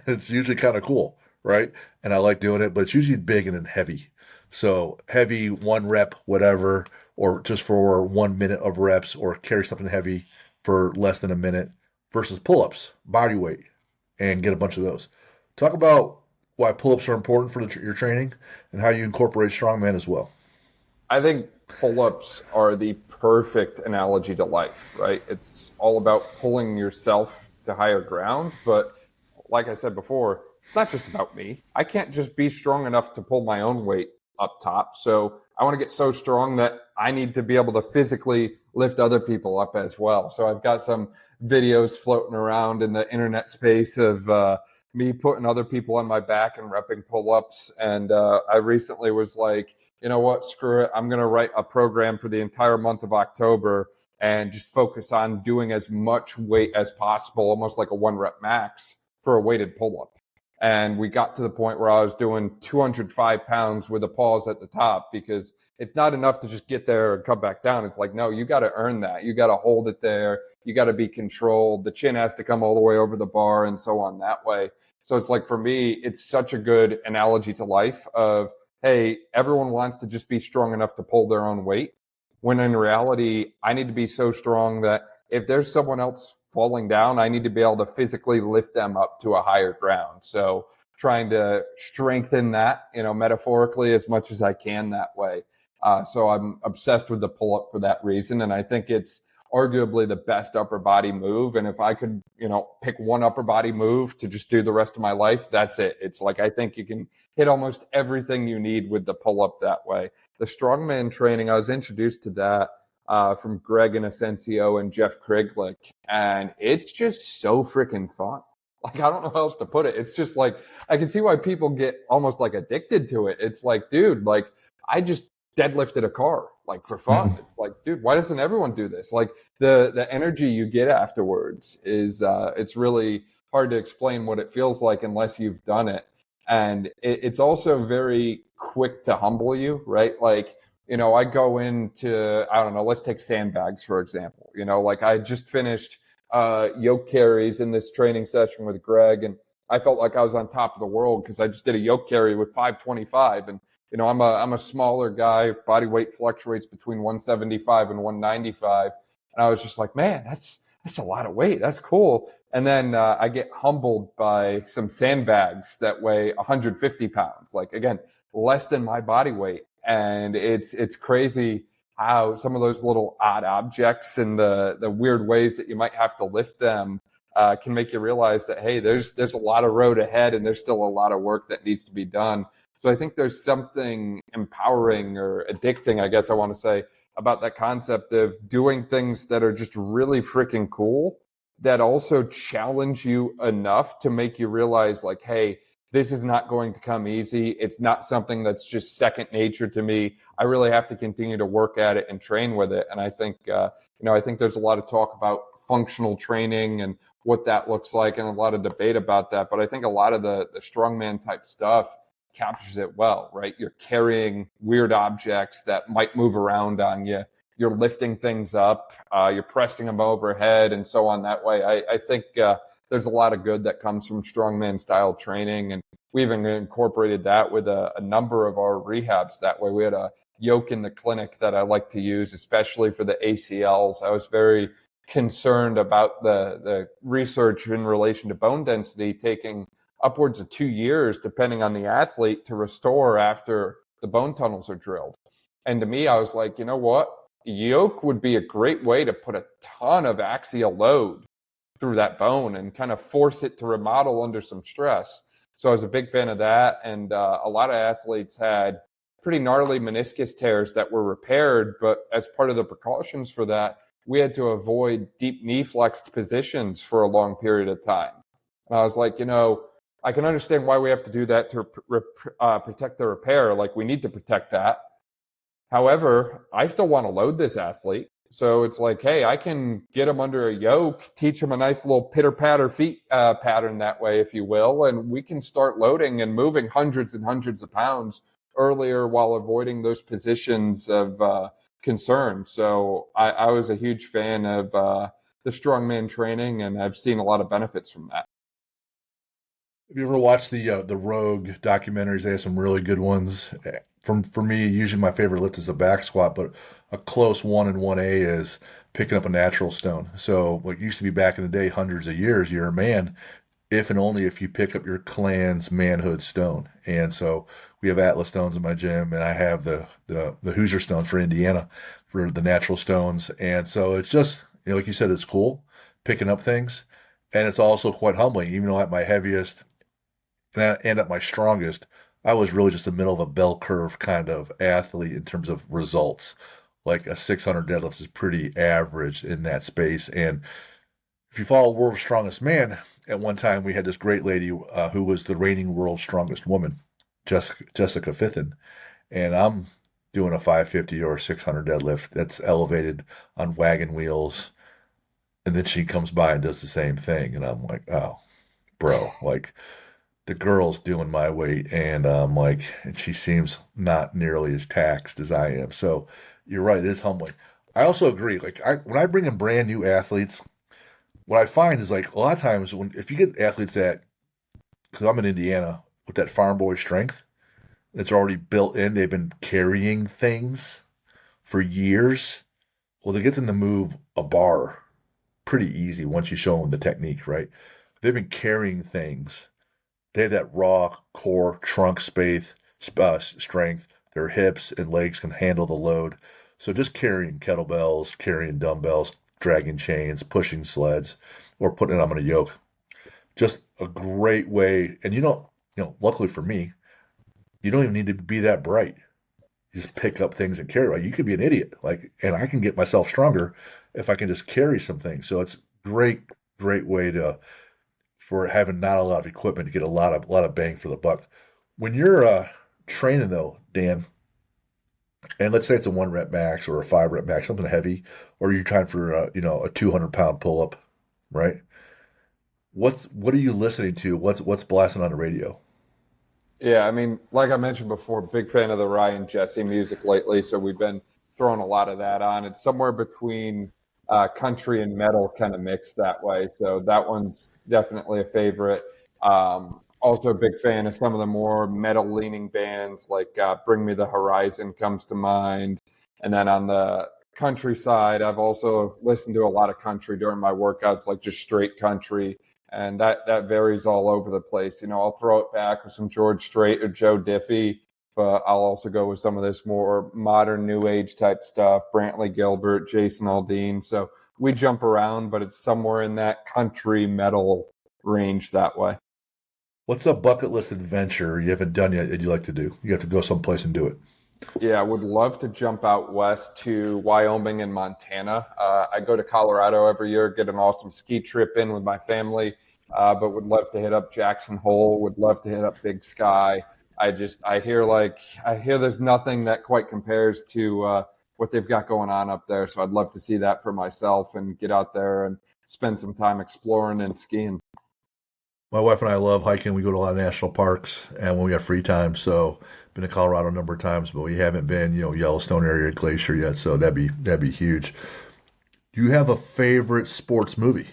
it's usually kind of cool, right? And I like doing it, but it's usually big and then heavy. So heavy, 1 rep, whatever, or just for 1 minute of reps, or carry something heavy for less than a minute, versus pull-ups, body weight, and get a bunch of those. Talk about why pull-ups are important for your training and how you incorporate strongman as well. I think pull-ups are the perfect analogy to life, right? It's all about pulling yourself to higher ground. But like I said before, it's not just about me. I can't just be strong enough to pull my own weight up top. So I want to get so strong that I need to be able to physically lift other people up as well. So I've got some videos floating around in the internet space of me putting other people on my back and repping pull-ups. And I recently was like, you know what, screw it. I'm going to write a program for the entire month of October and just focus on doing as much weight as possible, almost like a 1 rep max for a weighted pull-up. And we got to the point where I was doing 205 pounds with a pause at the top, because it's not enough to just get there and come back down. It's like, no, you got to earn that. You got to hold it there. You got to be controlled. The chin has to come all the way over the bar and so on that way. So it's like, for me, it's such a good analogy to life of, hey, everyone wants to just be strong enough to pull their own weight, when in reality, I need to be so strong that if there's someone else falling down, I need to be able to physically lift them up to a higher ground. So trying to strengthen that, metaphorically as much as I can that way. So I'm obsessed with the pull-up for that reason. And I think it's arguably the best upper body move. And if I could, pick one upper body move to just do the rest of my life, that's it. It's like, I think you can hit almost everything you need with the pull-up that way. The strongman training, I was introduced to that from Greg Inocencio and Jeff Kriglick, and it's just so freaking fun. Like, I don't know how else to put it. It's just like, I can see why people get almost like addicted to it. It's like, dude, like, I just deadlifted a car, like, for fun. It's like, dude, why doesn't everyone do this? Like, the energy you get afterwards is it's really hard to explain what it feels like unless you've done it. And it's also very quick to humble you, right? Like, I go into, I don't know, let's take sandbags, for example. Like, I just finished yoke carries in this training session with Greg, and I felt like I was on top of the world because I just did a yoke carry with 525. And, I'm a smaller guy. Body weight fluctuates between 175 and 195. And I was just like, man, that's a lot of weight. That's cool. And then I get humbled by some sandbags that weigh 150 pounds. Like, again, less than my body weight. And it's crazy how some of those little odd objects and the weird ways that you might have to lift them can make you realize that, hey, there's a lot of road ahead, and there's still a lot of work that needs to be done. So I think there's something empowering or addicting, I guess I want to say, about that concept of doing things that are just really freaking cool, that also challenge you enough to make you realize, like, hey, this is not going to come easy. It's not something that's just second nature to me. I really have to continue to work at it and train with it. And I think, I think there's a lot of talk about functional training and what that looks like, and a lot of debate about that. But I think a lot of the strongman type stuff captures it well, right? You're carrying weird objects that might move around on you. You're lifting things up. You're pressing them overhead, and so on. That way, I think there's a lot of good that comes from strongman style training, and we even incorporated that with a number of our rehabs. That way, we had a yoke in the clinic that I like to use, especially for the ACLs. I was very concerned about the research in relation to bone density taking upwards of 2 years, depending on the athlete, to restore after the bone tunnels are drilled. And to me, I was like, you know what? Yoke would be a great way to put a ton of axial load through that bone and kind of force it to remodel under some stress. So I was a big fan of that. And a lot of athletes had pretty gnarly meniscus tears that were repaired. But as part of the precautions for that, we had to avoid deep knee flexed positions for a long period of time. And I was like, I can understand why we have to do that to protect the repair. Like, we need to protect that. However, I still want to load this athlete. So it's like, hey, I can get them under a yoke, teach them a nice little pitter-patter feet pattern that way, if you will, and we can start loading and moving hundreds and hundreds of pounds earlier while avoiding those positions of concern. So I was a huge fan of the strongman training, and I've seen a lot of benefits from that. Have you ever watched the Rogue documentaries? They have some really good ones. For me, usually my favorite lift is a back squat, but a close 1 and 1A is picking up a natural stone. So what used to be back in the day, hundreds of years, you're a man if and only if you pick up your clan's manhood stone. And so we have Atlas stones in my gym, and I have the Hoosier stones for Indiana for the natural stones. And so it's just, like you said, it's cool picking up things, and it's also quite humbling. Even though at my heaviest and at my strongest, I was really just the middle of a bell curve kind of athlete in terms of results. Like a 600 deadlift is pretty average in that space. And if you follow World's Strongest Man, at one time we had this great lady who was the reigning world's strongest woman, Jessica Fitton. And I'm doing a 550 or a 600 deadlift that's elevated on wagon wheels. And then she comes by and does the same thing. And I'm like, oh, bro, like, the girl's doing my weight, and and she seems not nearly as taxed as I am. So you're right, it is humbling. I also agree. Like, when I bring in brand new athletes, what I find is, like, a lot of times if you get athletes because I'm in Indiana with that farm boy strength, it's already built in. They've been carrying things for years. Well, they get them to move a bar pretty easy once you show them the technique, right? They've been carrying things. They have that raw core trunk strength. Their hips and legs can handle the load. So just carrying kettlebells, carrying dumbbells, dragging chains, pushing sleds, or putting it on a yoke. Just a great way. And luckily for me, you don't even need to be that bright. You just pick up things and carry. Like, you could be an idiot, and I can get myself stronger if I can just carry some things. So it's great way for having not a lot of equipment to get a lot of bang for the buck. When you're training though, Dan, and let's say it's a 1 rep max or a 5 rep max, something heavy, or you're trying for a 200-pound pull up, right? What are you listening to? What's blasting on the radio? Yeah, I mean, like I mentioned before, big fan of the Ryan Jesse music lately. So we've been throwing a lot of that on. It's somewhere between country and metal kind of mix that way. So that one's definitely a favorite. Also a big fan of some of the more metal leaning bands, like Bring Me the Horizon comes to mind. And then on the country side, I've also listened to a lot of country during my workouts, like just straight country. And that varies all over the place. I'll throw it back with some George Strait or Joe Diffie, but I'll also go with some of this more modern new age type stuff, Brantley Gilbert, Jason Aldean. So we jump around, but it's somewhere in that country metal range that way. What's a bucket list adventure you haven't done yet that you like to do? You have to go someplace and do it. Yeah, I would love to jump out west to Wyoming and Montana. I go to Colorado every year, get an awesome ski trip in with my family, but would love to hit up Jackson Hole, would love to hit up Big Sky. I hear there's nothing that quite compares to what they've got going on up there. So I'd love to see that for myself and get out there and spend some time exploring and skiing. My wife and I love hiking. We go to a lot of national parks, and when we have free time, so been to Colorado a number of times, but we haven't been, Yellowstone area glacier yet. So that'd be huge. Do you have a favorite sports movie?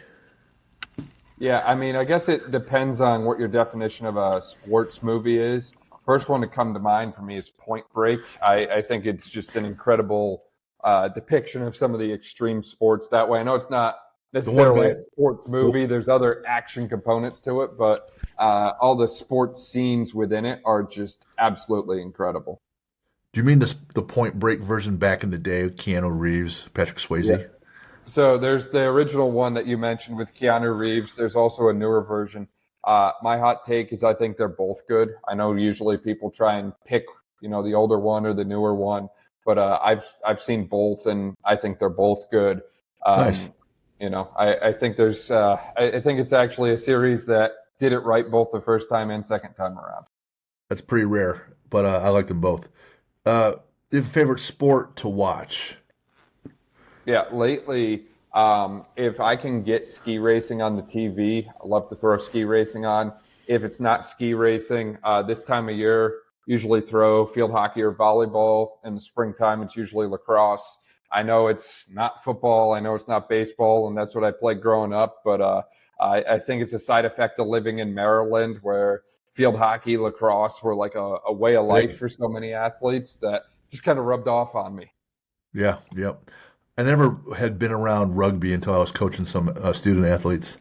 Yeah, I mean, I guess it depends on what your definition of a sports movie is. First one to come to mind for me is Point Break. I think it's just an incredible depiction of some of the extreme sports that way. I know it's not The one necessarily a bad. sports The, movie, there's other action components to it, but all the sports scenes within it are just absolutely incredible. do you mean the Point Break version back in the day with Keanu Reeves, Patrick Yeah. Swayze? So there's the original one that you mentioned with Keanu Reeves. There's also a newer version. My hot take is I think they're both good. I know usually people try and pick, the older one or the newer one, but I've seen both, and I think they're both good. Nice. Um, I think I think it's actually a series that did it right both the first time and second time around. That's pretty rare, but I like them both. Do you have a favorite sport to watch? Yeah, lately, if I can get ski racing on the TV, I love to throw ski racing on. If it's not ski racing, this time of year, usually throw field hockey or volleyball. In the springtime, it's usually lacrosse. I know it's not football. I know it's not baseball, and that's what I played growing up. But I think it's a side effect of living in Maryland, where field hockey, lacrosse were like a way of life Hey, for so many athletes that just kind of rubbed off on me. yeah, yep. I never had been around rugby until I was coaching some student athletes,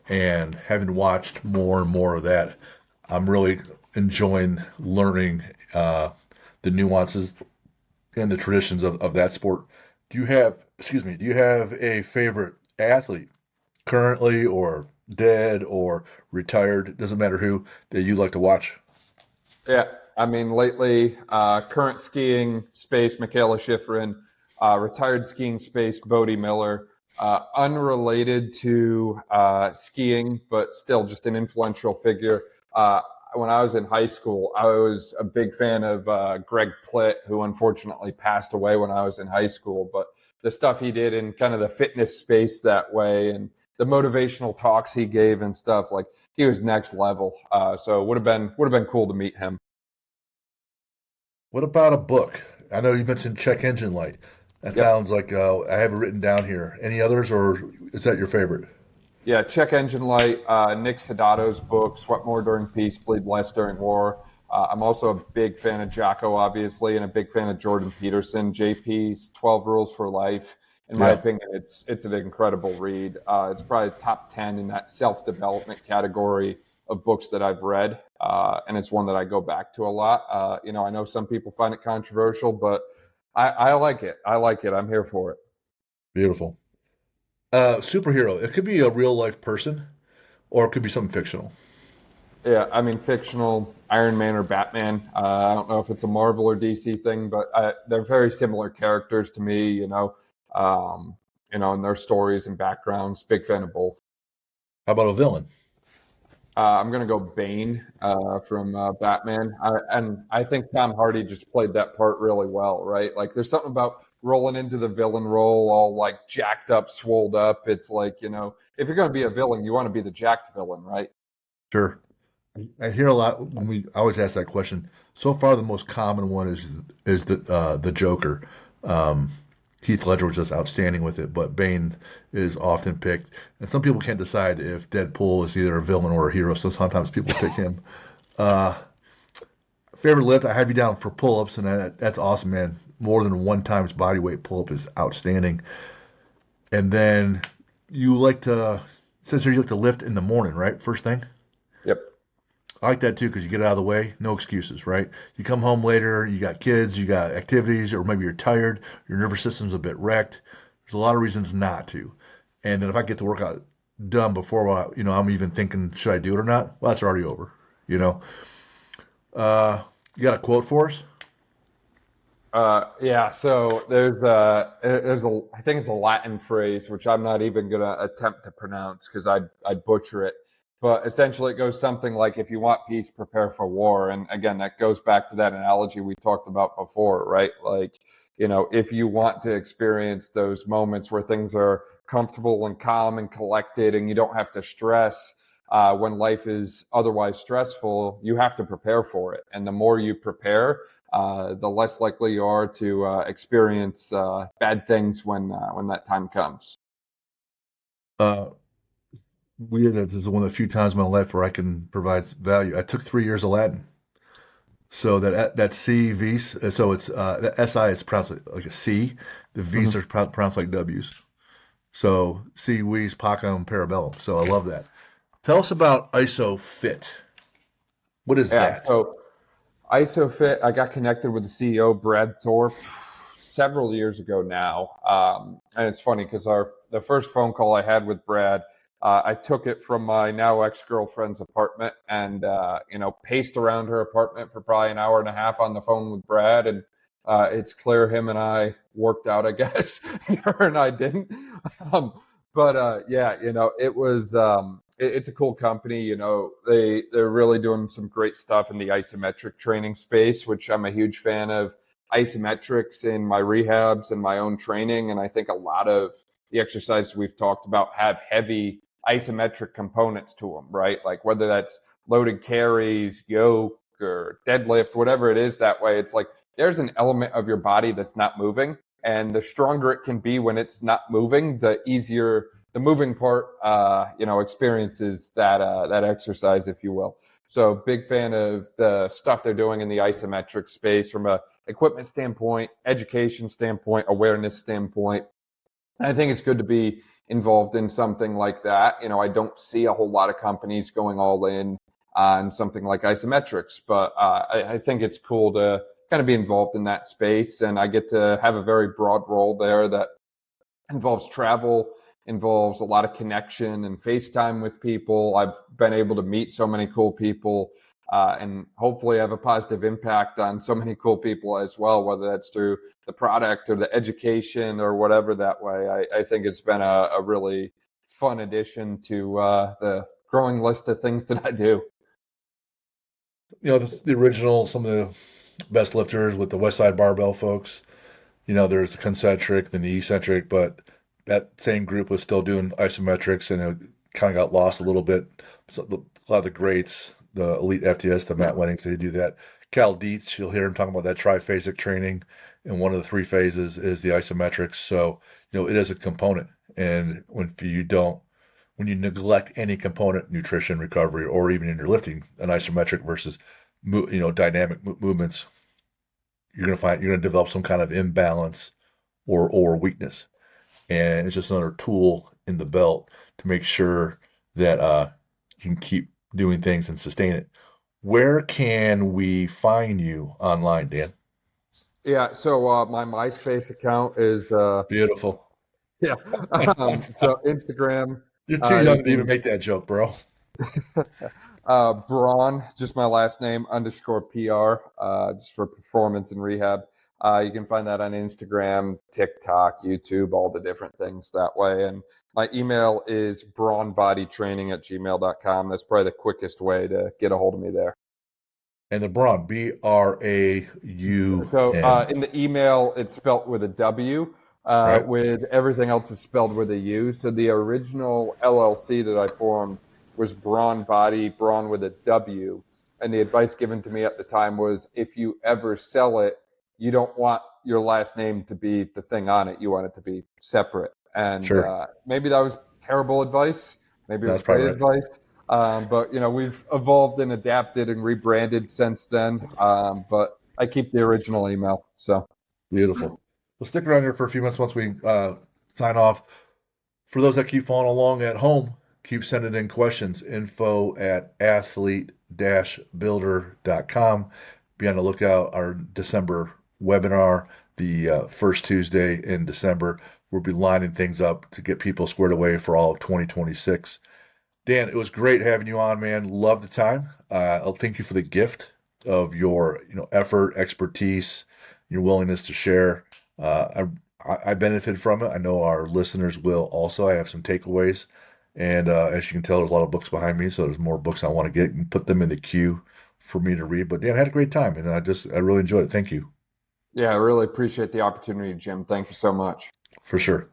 and having watched more and more of that, I'm really enjoying learning the nuances and the traditions of that sport. Do you have a favorite athlete currently or dead or retired? Doesn't matter who that you like to watch. Yeah, I mean, lately, current skiing space, Michaela Schifrin, retired skiing space, Bodie Miller, unrelated to skiing, but still just an influential figure. When I was in high school, I was a big fan of Greg Plitt, who unfortunately passed away when I was in high school. But the stuff he did in kind of the fitness space that way, and the motivational talks he gave and stuff, like he was next level. So would have been cool to meet him. What about a book? I know you mentioned Check Engine Light. That Yep. sounds like I have it written down here. Any others, or is that your favorite? Yeah, Check Engine Light, Nick Sedato's book, Sweat More During Peace, Bleed Less During War. I'm also a big fan of Jocko, obviously, and a big fan of Jordan Peterson. JP's 12 Rules for Life. In my Yeah. opinion, it's an incredible read. It's probably top 10 in that self development category of books that I've read, and it's one that I go back to a lot. I know some people find it controversial, but I like it. I like it. I'm here for it. Beautiful. Superhero. It could be a real life person, or it could be something fictional. Yeah, I mean, fictional Iron Man or Batman. I don't know if it's a Marvel or DC thing, but they're very similar characters to me. And their stories and backgrounds. Big fan of both. How about a villain? I'm gonna go Bane from Batman, and I think Tom Hardy just played that part really well, right? Like, there's something about rolling into the villain role, all like jacked up, swolled up. It's like, if you're gonna be a villain, you want to be the jacked villain, right? Sure. I hear a lot when we I always ask that question. So far, the most common one is the Joker. Um, Heath Ledger was just outstanding with it, but Bane is often picked, and some people can't decide if Deadpool is either a villain or a hero. So sometimes people pick him. Uh, Favorite lift? I have you down for pull-ups, and that's awesome, man. More than one times body weight pull-up is outstanding. And then you like to, since you like to lift in the morning, right? First thing. Yep. I like that too because you get out of the way, no excuses, right? You come home later, you got kids, you got activities, or maybe you're tired, your nervous system's a bit wrecked. There's a lot of reasons not to. And then if I get the workout done before I'm even thinking, should I do it or not? Well, that's already over, you know. You got a quote for us? Yeah, so I think it's a Latin phrase which I'm not even gonna attempt to pronounce because I'd butcher it. But essentially, it goes something like, "If you want peace, prepare for war." And again, that goes back to that analogy we talked about before, right? Like, if you want to experience those moments where things are comfortable and calm and collected, and you don't have to stress when life is otherwise stressful, you have to prepare for it. And the more you prepare, the less likely you are to experience bad things when that time comes. Uh, it's weird that this is one of the few times in my life where I can provide value. I took 3 years of Latin. So that CV, so it's the SI is pronounced like a C, the V's Mhm. are pronounced like W's. So C, V's, Pacum, Parabellum. So I love that. Tell us about ISO Fit. What is Yeah. that? So ISOFIT, I got connected with the CEO, Brad Thorpe, several years ago now. And it's funny because the first phone call I had with Brad, I took it from my now ex-girlfriend's apartment and, paced around her apartment for probably an hour and a half on the phone with Brad. And it's clear him and I worked out, I guess, and her and I didn't. Um, but yeah, it was it's a cool company. They're really doing some great stuff in the isometric training space, which I'm a huge fan of isometrics in my rehabs and my own training. And I think a lot of the exercises we've talked about have heavy isometric components to them, right? Like whether that's loaded carries, yoke, or deadlift, whatever it is that way. It's like there's an element of your body that's not moving. And the stronger it can be when it's not moving, the easier the moving part, experiences that exercise, if you will. So big fan of the stuff they're doing in the isometric space from a equipment standpoint, education standpoint, awareness standpoint. And I think it's good to be involved in something like that. I don't see a whole lot of companies going all in on something like isometrics, but I think it's cool to kind of be involved in that space. And I get to have a very broad role there that involves travel, involves a lot of connection and FaceTime with people. I've been able to meet so many cool people and hopefully have a positive impact on so many cool people as well, whether that's through the product or the education or whatever that way. I think it's been a really fun addition to the growing list of things that I do. The original, some of the best lifters with the West Side Barbell folks. There's the concentric, then the eccentric, but that same group was still doing isometrics, and it kind of got lost a little bit. So a lot of the greats, the elite FTS, the Matt Wennings, they do that. Cal Dietz, you'll hear him talking about that triphasic training, and one of the three phases is the isometrics. So, it is a component, and when you neglect any component, nutrition, recovery, or even in your lifting, an isometric versus, dynamic movements, you're gonna develop some kind of imbalance or weakness, and it's just another tool in the belt to make sure that you can keep doing things and sustain it. Where can we find you online, Dan? Yeah, so my MySpace account is Beautiful. yeah. So Instagram, You're too you young to even can make that joke, bro. Braun, just my last name underscore PR, just for performance and rehab. You can find that on Instagram, TikTok, YouTube, all the different things that way. And my email is braunbodytraining@gmail.com. That's probably the quickest way to get a hold of me there. And the Braun, Braun, So in the email, it's spelt with a W. right? With everything else is spelled with a U. So the original LLC that I formed was Braun Body, Braun with a W. And the advice given to me at the time was, if you ever sell it, you don't want your last name to be the thing on it. You want it to be separate. And Sure. maybe that was terrible advice. Maybe it was That's probably great right. advice. But we've evolved and adapted and rebranded since then. But I keep the original email. So Beautiful. We'll stick around here for a few minutes once we sign off. For those that keep following along at home, keep sending in questions. Info at athlete-builder.com. Be on the lookout. Our December webinar, the first Tuesday in December. We'll be lining things up to get people squared away for all of 2026. Dan, it was great having you on, man. Love the time. I'll thank you for the gift of your, effort, expertise, your willingness to share. I benefit from it. I know our listeners will also. I have some takeaways. And as you can tell, there's a lot of books behind me, so there's more books I want to get and put them in the queue for me to read. But Dan, I had a great time, and I really enjoyed it. Thank you Yeah, I really appreciate the opportunity, Jim. Thank you so much. for sure.